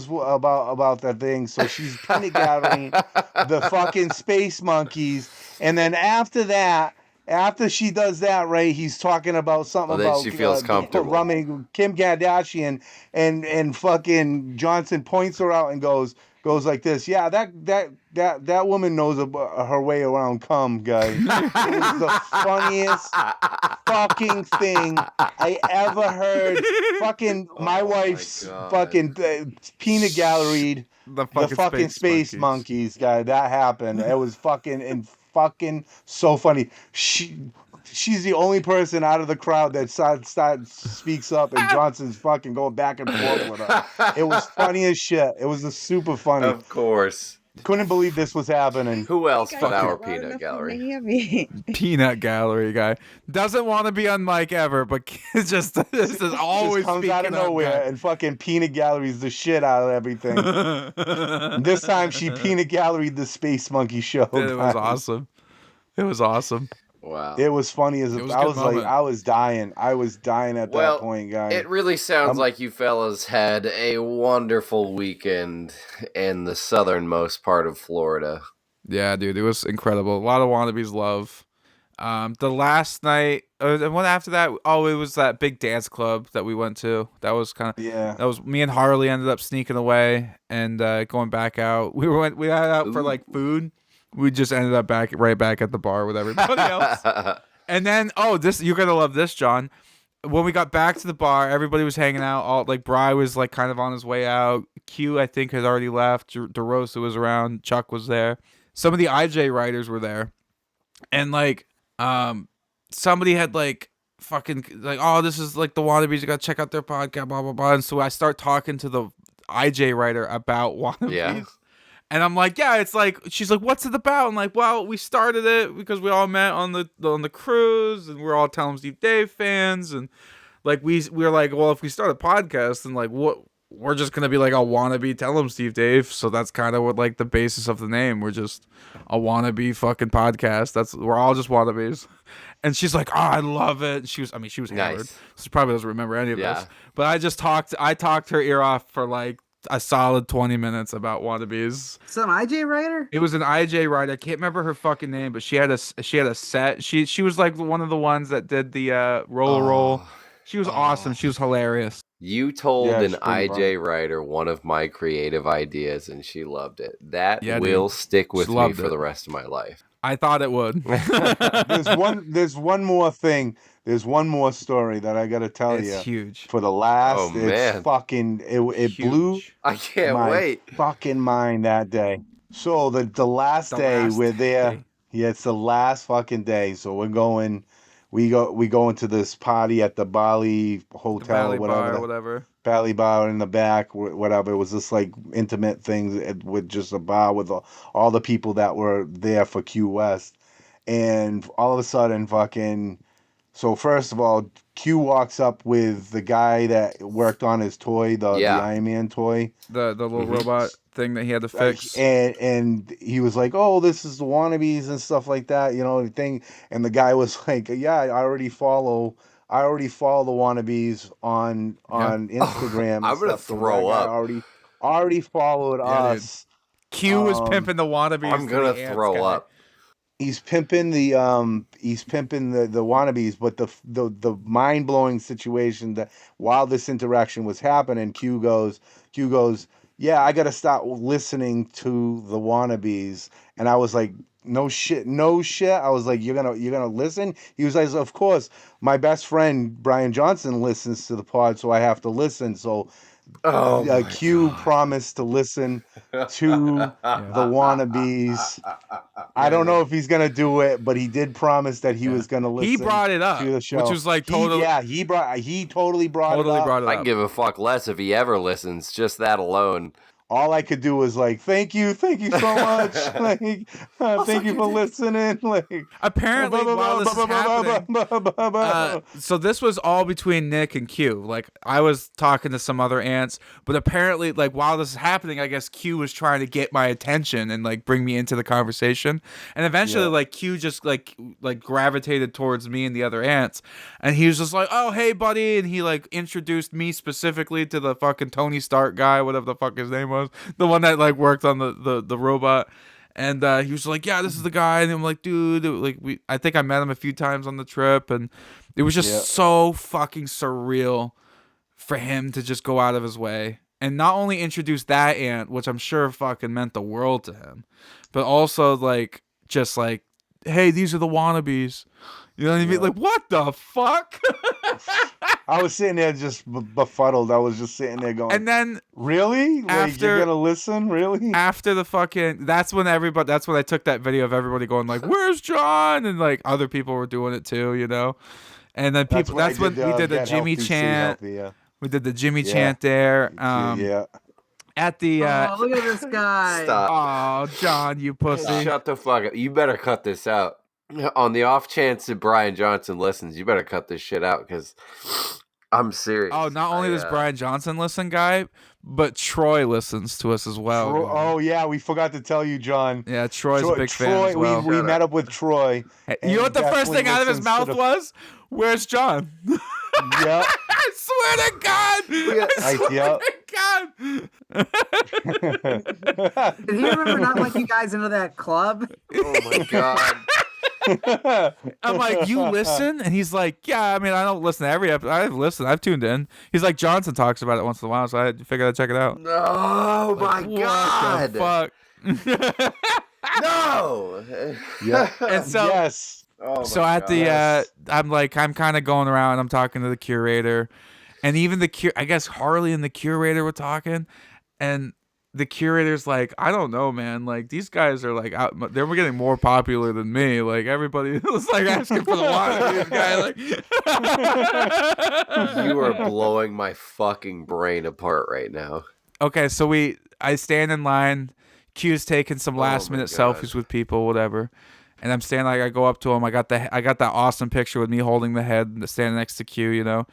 about that thing. So she's peanut gathering the fucking Space Monkeys, and then after that, after she does that, right, he's talking about something then about she feels comfortable. rumming Kim Kardashian, and fucking Johnson points her out and goes like this. Yeah, that woman knows her way around cum, guy. It was the funniest fucking thing I ever heard. Fucking my wife's fucking peanut galleried The the fucking fucking space monkeys, guy. That happened. It was fucking so funny. She's the only person out of the crowd that speaks up, and Johnson's fucking going back and forth with her. It was funny as shit. It was super funny. Of course. Couldn't believe this was happening. Who else but our Loud peanut enough for gallery? me, Abby. Peanut gallery guy doesn't want to be on mic ever, but it's just this is always Just comes out of speaking up, nowhere guy. and fucking peanut galleries the shit out of everything. This time she peanut galleried the Space Monkey show. Dude, it was guys. awesome. It was awesome. Wow. It was funny as It was a I good was moment. like, I was dying. I was dying at that point, guys. It really sounds like you fellas had a wonderful weekend in the southernmost part of Florida. Yeah, dude, it was incredible. A lot of Wannabeez love. The last night, and what after that? Oh, it was that big dance club that we went to. That was kind of Yeah. That was me and Harley ended up sneaking away and going back out. We went out for like food. We just ended up right back at the bar with everybody else. And then you're gonna love this, John. When we got back to the bar, everybody was hanging out. All like Bry was like kind of on his way out. Q I think had already left. DeRosa was around. Chuck was there. Some of the IJ writers were there, and like somebody had like fucking like, oh, this is like the Wannabeez. You gotta check out their podcast, blah blah blah. And so I start talking to the IJ writer about Wannabeez. Yeah. And I'm like, yeah, it's like, she's like, what's it about? I'm like, well, we started it because we all met on the cruise, and we're all Tell 'em Steve Dave fans, and like we're like, well, if we start a podcast, then like we're just gonna be like a wannabe Tell 'em Steve Dave, so that's kind of what like the basis of the name. We're just a wannabe fucking podcast. We're all just wannabes. And she's like, oh, I love it. And she was hammered. Nice. She probably doesn't remember any of Yeah. this. But I talked her ear off for like a solid 20 minutes about Wannabeez. Some IJ writer? It was an IJ writer. I can't remember her fucking name, but she had a set. She was like one of the ones that did the roll. She was awesome. She was hilarious. You told Yeah, an she's pretty IJ writer one of my creative ideas, and she loved it. That Yeah, will dude. stick with She me loved for it. the rest of my life. I thought it would. There's one more thing. There's one more story that I gotta tell you. It's huge. For the last, Oh, man. it's fucking. It blew Huge. I can't my wait. fucking mind that day. So the last The day last we're there. day. Yeah, it's the last fucking day. So we're going. We go into this party at the Bali The hotel, Valley whatever. Bar, whatever. Bali bar in the back, whatever. It was this like intimate thing with just a bar with all the people that were there for Qwest, and all of a sudden, fucking. So first of all, Q walks up with the guy that worked on his toy, the Iron Man toy. The little robot thing that he had to fix. And he was like, "Oh, this is the Wannabees and stuff like that, you know, thing." And the guy was like, "Yeah, I already follow the Wannabees on Instagram." and I'm gonna stuff, so throw that guy up. Already followed Yeah, dude. us. Q was pimping the Wannabees. I'm to gonna the ants throw guy. up. He's pimping the Wannabees, but the mind blowing situation that while this interaction was happening, Q goes, yeah, I gotta start listening to the Wannabees, and I was like, no shit. I was like, you're gonna listen? He was like, of course. My best friend Brian Johnson listens to the pod, so I have to listen. So Q promised to listen to the Wannabees. I don't know if he's gonna do it, but he did promise that he was gonna listen. He brought it up, to the show. which was like totally. He totally brought it up. brought it I up. can give a fuck less if he ever listens. Just that alone. All I could do was like, thank you so much. Like, thank you for listening. Like, Apparently, while this is happening, so this was all between Nick and Q. Like, I was talking to some other ants, but apparently, like, while this is happening, I guess Q was trying to get my attention and like bring me into the conversation. And eventually, like, Q just like gravitated towards me and the other ants, and he was just like, "Oh, hey, buddy," and he like introduced me specifically to the fucking Tony Stark guy, whatever the fuck his name was, the one that like worked on the robot. And he was like, "Yeah, this is the guy." And I'm like, "Dude, like I think I met him a few times on the trip, and it was just so fucking surreal for him to just go out of his way and not only introduce that aunt, which I'm sure fucking meant the world to him, but also like just like, hey, these are the Wannabees." You know what I mean? Like, what the fuck? I was sitting there just befuddled. I was just sitting there going, and then really? Like, you're gonna listen? Really? After the fucking, that's when I took that video of everybody going like, "Where's John?" And like other people were doing it too, you know. And then people, that's when we did the Jimmy chant. We did the Jimmy chant there. At the look at this guy. Stop. Oh, John, you pussy. Shut the fuck up. You better cut this out. On the off chance that Brian Johnson listens, you better cut this shit out because I'm serious. Oh, not only does Brian Johnson listen, guy, but Troy listens to us as well. Oh yeah, we forgot to tell you, John. Yeah, Troy's a big fan as well. We met up with Troy. You know what the first thing out of his mouth was? Where's John? Yep. I swear to God. I swear to God. Did he remember not letting you guys into that club? Oh my God. I'm like, you listen? And he's like, yeah, I mean, I don't listen to every episode. I've listened. I've tuned in. He's like, Johnson talks about it once in a while, so I figured I'd check it out. Oh my God. What the fuck? No. Yeah. And so, yes. Oh so at the, I'm kind of going around. I'm talking to the curator, and even I guess Harley and the curator were talking, and the curator's like, I don't know, man. Like, these guys are like out. They were getting more popular than me. Like, everybody was like asking for the Wannabeez guy. Like, you are blowing my fucking brain apart right now. Okay, so I stand in line. Q's taking some last minute selfies with people, whatever. And I'm standing like, I go up to him. I got that awesome picture with me holding the head, standing next to Q, you know.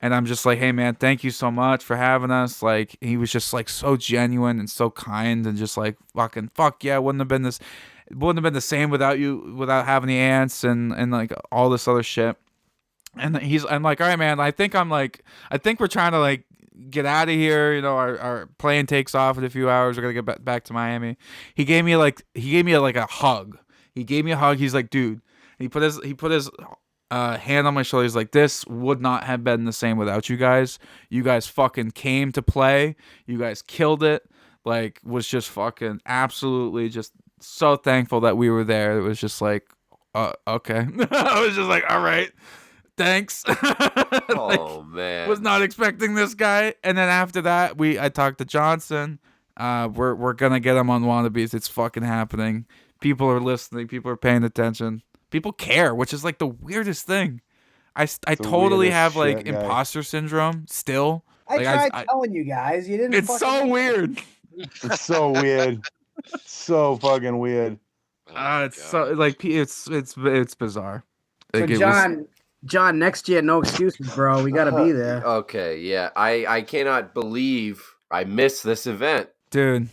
And I'm just like, hey man, thank you so much for having us. Like, he was just like so genuine and so kind and just like fuck yeah, it wouldn't have been the same without you, without having the ants and like all this other shit. And I'm like, all right, man, I think we're trying to like get out of here. You know, our plane takes off in a few hours. We're gonna get back to Miami. He gave me a hug. He gave me a hug. He's like, dude. He put his hand on my shoulder. He's like, this would not have been the same without you guys. You guys fucking came to play. You guys killed it. Like, was just fucking absolutely just so thankful that we were there. It was just like, okay. I was just like, all right, thanks. Man, was not expecting this guy. And then after that, I talked to Johnson. We're gonna get him on Wannabeez. It's fucking happening. People are listening. People are paying attention. People care, which is like the weirdest thing. I totally have like imposter syndrome still. I tried telling you guys. You didn't. It's so weird. It's so weird. So fucking weird. It's so like it's bizarre. Like, so John, next year, no excuses, bro. We gotta be there. Okay, yeah. I cannot believe I missed this event, dude.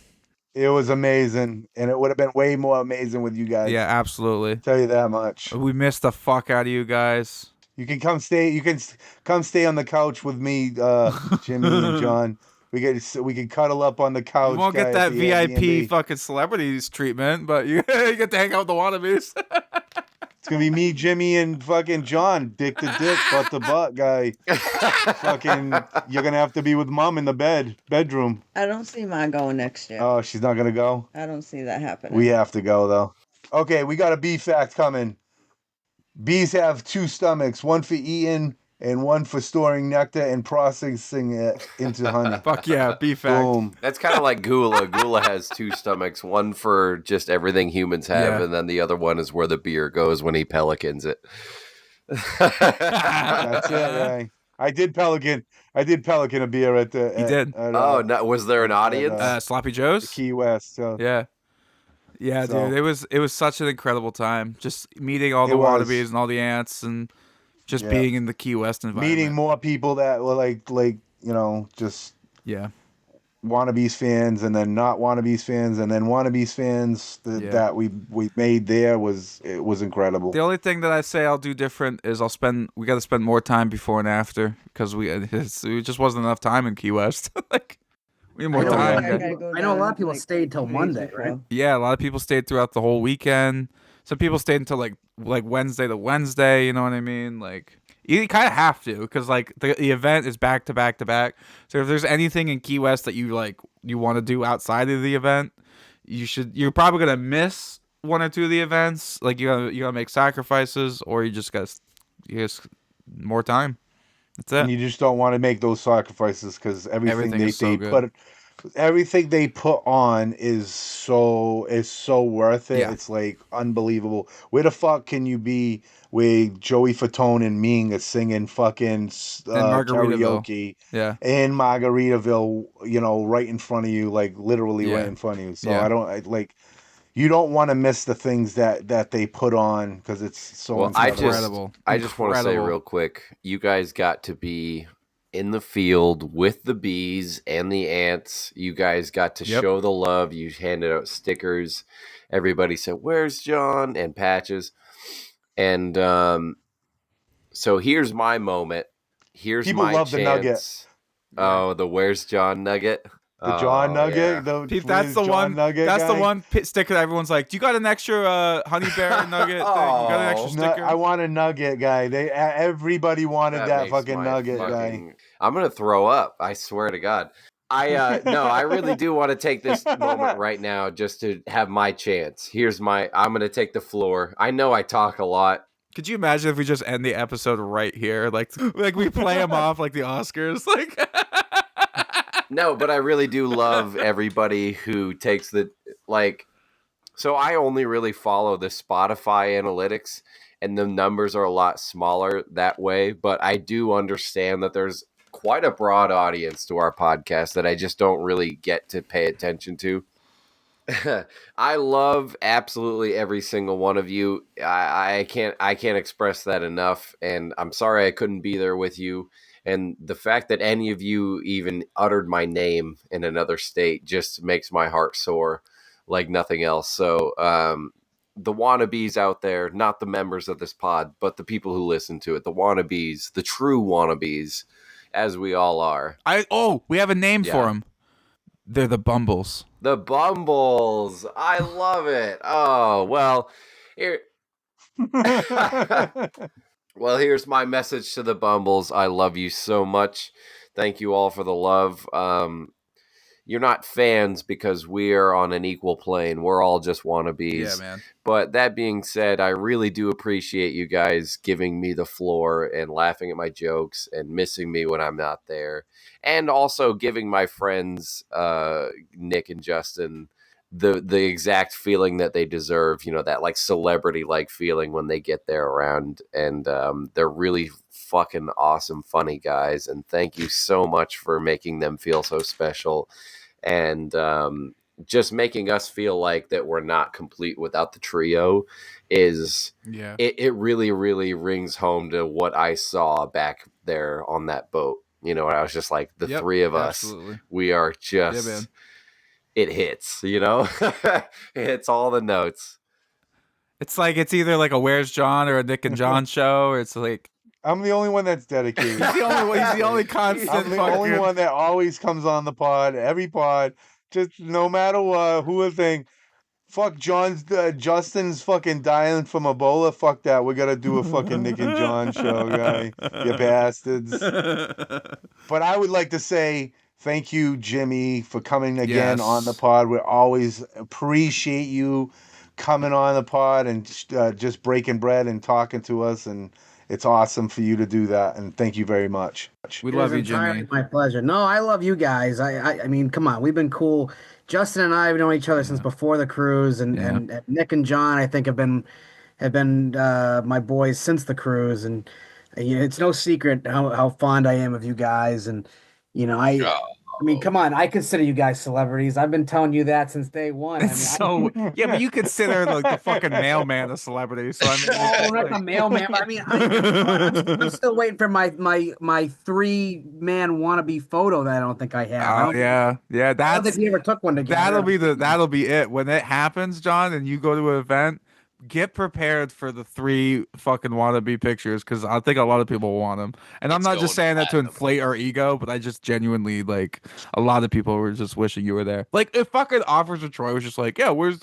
It was amazing, and it would have been way more amazing with you guys. Yeah, absolutely. I'll tell you that much. We missed the fuck out of you guys. You can come stay. You can come stay on the couch with me, Jimmy and John. We can cuddle up on the couch. You won't get that VIP fucking celebrities treatment, but you get to hang out with the Wannabeez. It's gonna be me, Jimmy, and fucking John, dick to dick, butt to butt guy. Fucking, you're gonna have to be with Mom in the bedroom. I don't see Ma going next year. Oh, she's not gonna go? I don't see that happening. We have to go though. Okay, we got a bee fact coming. Bees have two stomachs, one for eating and one for storing nectar and processing it into honey. Fuck yeah, bee fact. Boom. That's kind of like Gula. Gula has two stomachs, one for just everything humans have, and then the other one is where the beer goes when he pelicans it. That's it, right? I did pelican a beer at the. You did? No, was there an audience? Sloppy Joe's? Key West. So. Yeah. Yeah, so, dude, it was such an incredible time. Just meeting all the Wannabeez and all the ants and just being in the Key West environment. Meeting more people that were like just Wannabeez fans and then not Wannabeez fans and then Wannabeez fans that we made there was incredible. The only thing that I say I'll do different is we got to spend more time before and after because we just wasn't enough time in Key West. Like We need more I know, time. I guys. gotta go I know a lot down, of people like, stayed till 2 days Monday, before. right? Yeah, a lot of people stayed throughout the whole weekend. Some people stayed until like Wednesday to Wednesday. You know what I mean? Like you kind of have to because like the event is back to back to back. So if there's anything in Key West that you want to do outside of the event, you're probably gonna miss one or two of the events. Like you gotta make sacrifices, or you just more time. That's And it. you just don't want to make those sacrifices because Everything is so good. everything they put on is so worth it. Yeah. It's like unbelievable. Where the fuck can you be with Joey Fatone and Ming is singing fucking In Margaritaville. karaoke Yeah. in Margaritaville, right in front of you, like literally Yeah. right in front of you. So Yeah. you don't want to miss the things that they put on because it's so Well, incredible. I just want to say real quick, you guys got to be in the field with the bees and the ants. You guys got to show the love. You handed out stickers. Everybody said, "Where's John?" and patches. And so here's my moment. Here's People my love the nugget. chance. Oh, the "Where's John" nugget. The John Nugget, Yeah. Pete, that's the one. That's the one sticker that everyone's like, "Do you got an extra honey bear nugget? You got an extra sticker?" I want a nugget, guy. Everybody wanted that fucking nugget, guy. I'm gonna throw up. I swear to God. No, I really do want to take this moment right now just to have my chance. I'm gonna take the floor. I know I talk a lot. Could you imagine if we just end the episode right here, like we play them off like the Oscars, like? No, but I really do love everybody who takes so I only really follow the Spotify analytics and the numbers are a lot smaller that way, but I do understand that there's quite a broad audience to our podcast that I just don't really get to pay attention to. I love absolutely every single one of you. I can't express that enough, and I'm sorry I couldn't be there with you. And the fact that any of you even uttered my name in another state just makes my heart soar like nothing else. So, the Wannabeez out there, not the members of this pod, but the people who listen to it, the Wannabeez, the true Wannabeez, as we all are. We have a name for them. They're the Bumbles. The Bumbles. I love it. Oh, well, here. Well, here's my message to the Bumbles. I love you so much. Thank you all for the love. You're not fans because we are on an equal plane. We're all just wannabes. Yeah, man. But that being said, I really do appreciate you guys giving me the floor and laughing at my jokes and missing me when I'm not there. And also giving my friends, Nick and Justin, the exact feeling that they deserve, that like celebrity like feeling when they get there around. And they're really fucking awesome, funny guys. And thank you so much for making them feel so special and just making us feel like that we're not complete without the trio it really, really rings home to what I saw back there on that boat. I was just like, the three of us, we are just, it hits, it hits all the notes. It's like, it's either like a Where's John or a Nick and John show, or it's like, I'm the only one that's dedicated. He's the only constant. I'm the only one that always comes on the pod, every pod, just no matter what, who would think, fuck Justin's fucking dying from Ebola, fuck that, we gotta do a fucking Nick and John show, guy, you bastards. But I would like to say thank you, Jimmy, for coming again on the pod. We always appreciate you coming on the pod and just breaking bread and talking to us, and it's awesome for you to do that, and thank you very much. We love you, Jimmy. My pleasure. No, I love you guys. I mean, come on, we've been cool. Justin and I have known each other since before the cruise, and Nick and John, I think, have been my boys since the cruise, and it's no secret how fond I am of you guys, and I mean, come on, I consider you guys celebrities. I've been telling you that since day one. Yeah, but you consider like the fucking mailman a celebrity. So I mean, not the mailman. But I mean, I'm still waiting for my 3-man wannabe photo that I don't think I have. Oh yeah. I don't think we ever took one together. That'll be it when it happens, John, and you go to an event. get prepared for the 3 fucking wannabe pictures because I think a lot of people want them. And I'm It's not just going saying that to platinum. inflate our ego, but I just genuinely like a lot of people were just wishing you were there. Like if fucking Officer Troy was just like, yeah, where's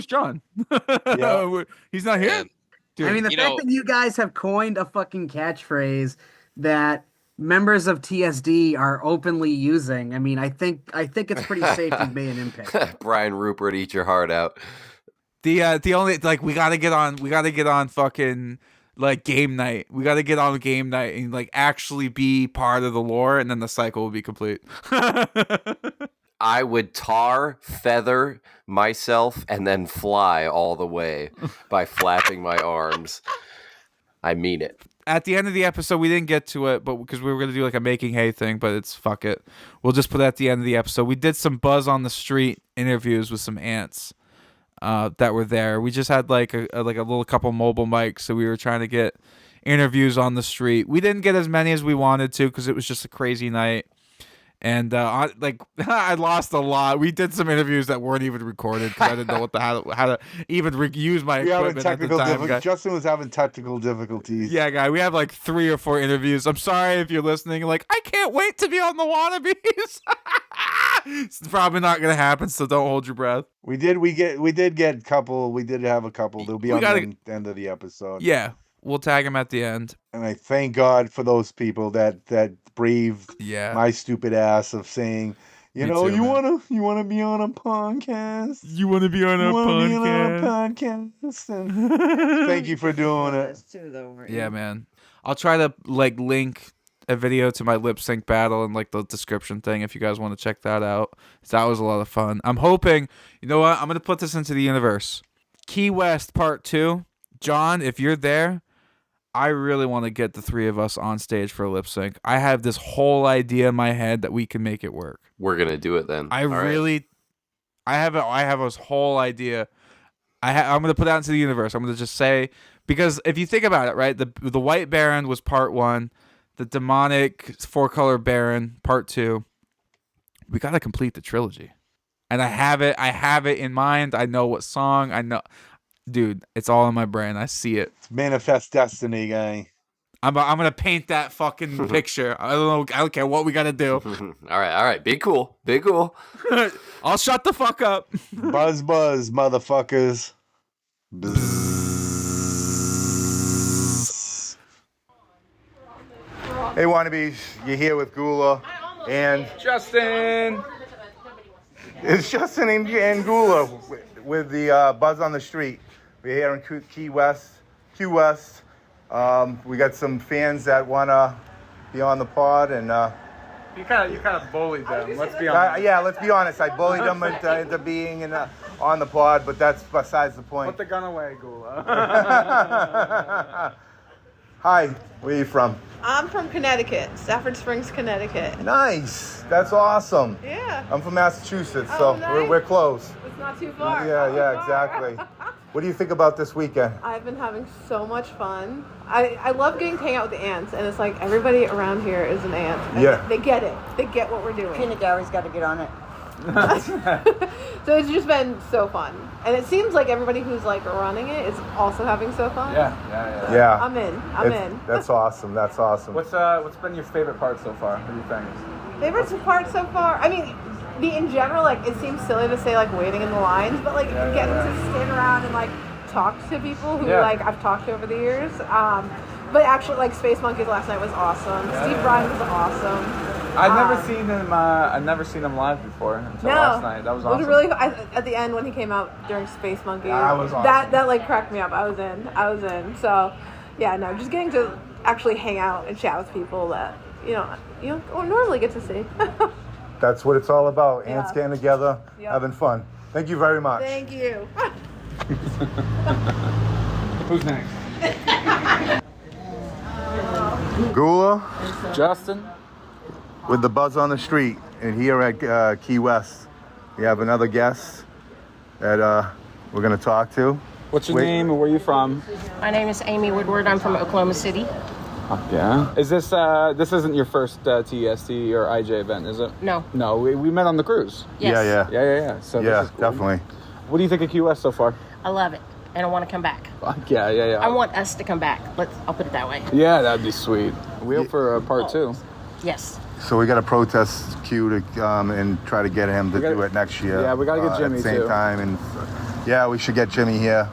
John? Yeah. He's not here. And Dude, I mean, the fact that you guys have coined a fucking catchphrase that members of TSD are openly using. I mean, I think it's pretty safe you've made an impact. Brian Rupert, eat your heart out. the only like we gotta get on fucking like game night. We gotta get on game night and like actually be part of the lore, and then the cycle will be complete. I would tar, feather myself, and then fly all the way by flapping my arms. I mean it. At the end of the episode, we didn't get to it, but because we were gonna do like a making hay thing, but it's fuck it. We'll just put it at the end of the episode. We did some buzz on the street interviews with some ants that were there. We just had like a little couple mobile mics, so we were trying to get interviews on the street. We didn't get as many as we wanted to because it was just a crazy night. And I lost a lot. We did some interviews that weren't even recorded because I didn't know how to even use my equipment at the time. Guy. Justin was having technical difficulties. Yeah, guy. We have like 3 or 4 interviews. I'm sorry if you're listening. Like, I can't wait to be on the Wannabeez. It's probably not gonna happen, so don't hold your breath. We did get a couple. We did have a couple. They'll be on the end of the episode. Yeah, we'll tag them at the end. And I thank God for those people that braved my stupid ass of saying, you wanna be on a podcast. You wanna be on a podcast. And thank you for doing it. Yeah, man. I'll try to like link a video to my lip sync battle in like the description thing if you guys want to check that out. That was a lot of fun. I'm hoping, you know what? I'm gonna put this into the universe. Qwest Part 2. John, if you're there, I really want to get the 3 of us on stage for a lip sync. I have this whole idea in my head that we can make it work. We're gonna do it then. I have this whole idea. I'm gonna put it out into the universe. I'm gonna just say, because if you think about it, right, the White Baron was Part 1, the demonic 4-color Baron Part 2. We gotta complete the trilogy, and I have it in mind. I know what song. I know. Dude, it's all in my brain. I see it. It's manifest destiny, guy. I'm gonna paint that fucking picture. I don't care what we gotta do. All right. Be cool. I'll shut the fuck up. Buzz, motherfuckers. Bzz. Hey, Wannabeez, you're here with Gula and Justin. It's Justin and Gula with the Buzz on the Street. We're here in Qwest. We got some fans that wanna be on the pod, and you kind of bullied them. Let's be honest. Let's be honest. I bullied them into being on the pod, but that's besides the point. Put the gun away, Gula. Hi, where are you from? I'm from Connecticut, Stafford Springs, Connecticut. Nice. That's awesome. Yeah. I'm from Massachusetts, Oh, so nice. we're close. It's not too far. Yeah, exactly. What do you think about this weekend? I've been having so much fun. I love getting to hang out with the ants, and it's like everybody around here is an ant. And Yeah. They get it. They get what we're doing. Peanut Gallery's got to get on it. So it's just been so fun. And it seems like everybody who's like running it is also having so fun. Yeah. I'm in. That's awesome. What's been your favorite part so far? What do you think? Favorite part so far? I mean, in general, like, it seems silly to say, like, waiting in the lines, but, like, getting to stand around and, like, talk to people who, like, I've talked to over the years. But actually, like, Space Monkeys last night was awesome. Steve Bryan was awesome. I've never seen him live before until last night. That was awesome. It was really, at the end when he came out during Space Monkeys. That was awesome. That like, cracked me up. I was in. So, yeah, no, just getting to actually hang out and chat with people that, you don't normally get to see. That's what it's all about. Yeah. Ants getting together, having fun. Thank you very much. Thank you. Who's next? Gula Justin. with the Buzz on the Street, and here at Qwest, we have another guest that we're going to talk to. What's your name and where are you from? My name is Amy Woodward. I'm from Oklahoma City. Yeah. Is this isn't your first TST or IJ event, is it? No. No, we met on the cruise. Yes. Yeah. Yeah. So Yeah, this is cool. definitely. What do you think of QS so far? I love it. and I want to come back. Fuck yeah, yeah, yeah. I want us to come back. I'll put it that way. Yeah, that'd be sweet. We hope for part 2. Yes. So we got to protest Q to and try to get him to do it next year. Yeah, we got to get Jimmy at the same too. time, and yeah, we should get Jimmy here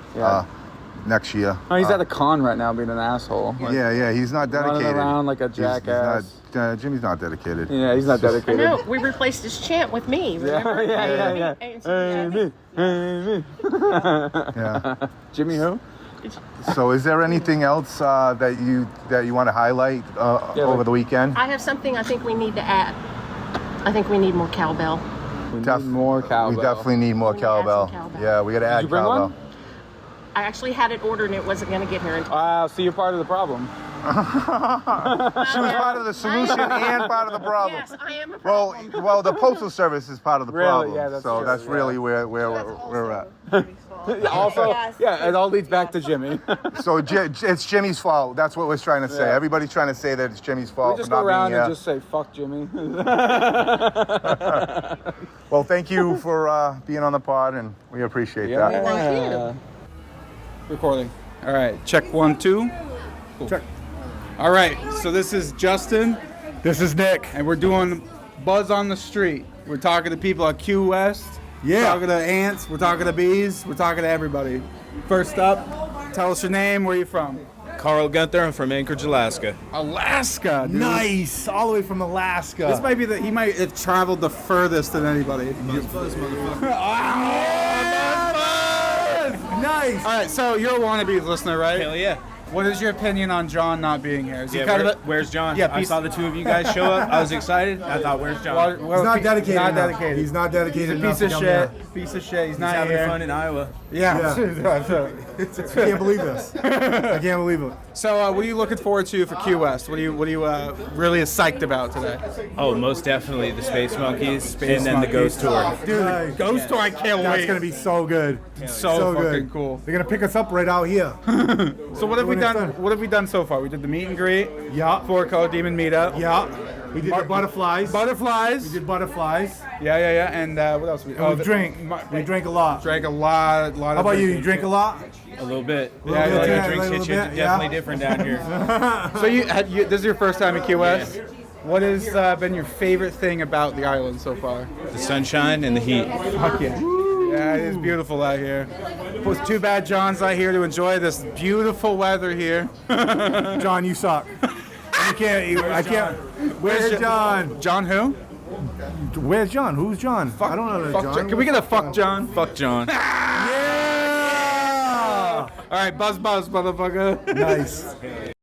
next year. Oh, he's at a con right now, being an asshole. Like, yeah, he's not dedicated. Running around like a jackass. Jimmy's not dedicated. Yeah, he's not I dedicated. know. We replaced his chant with me. Remember? Yeah. Amy. Yeah. Jimmy who? So, is there anything else that you want to highlight over the weekend? I have something I think we need to add. I think we need more cowbell. We need more cowbell. We definitely need more We need to add some cowbell. cowbell. Yeah, we got to add you bring cowbell. one? I actually had it ordered and it wasn't going to get here in time. Wow, so you're part of the problem. She was part of the solution and part of the problem. Yes, I am a problem. Well, the postal service is part of the Really? problem. Yeah, that's so true, that's yeah. really where we're at. Also, Yes. yeah, it all leads back to Jimmy. So it's Jimmy's fault. That's what we're trying to say. Yeah. Everybody's trying to say that it's Jimmy's fault We just for go not around being and here. just say, fuck Jimmy. Well, thank you for being on the pod, and we appreciate that. Thank you. Recording. All right, check 1, 2. Cool. Check. All right, so this is Justin. This is Nick. And we're doing Buzz on the Street. We're talking to people at Qwest. Yeah. We're talking to ants. We're talking to bees. We're talking to everybody. First up, tell us your name. Where are you from? Carl Gunther. I'm from Anchorage, Alaska. Alaska, dude. Nice. All the way from Alaska. This might be he might have traveled the furthest than anybody. Buzz, motherfucker. Nice. All right, so you're a Wannabeez listener, right? Hell yeah. What is your opinion on John not being here? Is he Yeah, kind of where's John? Yeah, I saw the two of you guys show up. I was excited. I thought, where's John? He's not dedicated. Not enough. dedicated. He's not dedicated. He's a enough piece of to come shit. here. Piece of shit. He's He's not having here. fun in Iowa. Yeah. I can't believe this. I can't believe it. So, what are you looking forward to for Qwest? What are you really psyched about today? Oh, most definitely the Space Monkeys and then Monkeys. the Ghost Tour. Dude, Ghost Tour, I can't that's wait. gonna be so good. so fucking good. cool. They're gonna pick us up right out here. So what have we When it's done? done. What have we done so far? We did the meet and greet. Yeah. Four Code Demon meetup. Yeah. We did the butterflies. Butterflies. We did butterflies. Yeah. And what else? We drank. We drank a lot. Drank a lot. How about you? You drink a lot? A little bit. Yeah, I yeah, drink a little shit. bit, Definitely yeah. different down here. So this is your first time in Key West. What has been your favorite thing about the island so far? The sunshine and the heat. Fuck yeah. Yeah, it is beautiful out here. It's too bad John's not here to enjoy this beautiful weather here. John, you suck. You can't. I can't. Where's John? John who? Where's John? Who's John? I don't know that Fuck John. Can we get a fuck John? Fuck John. Yeah! All right, buzz, motherfucker. Nice.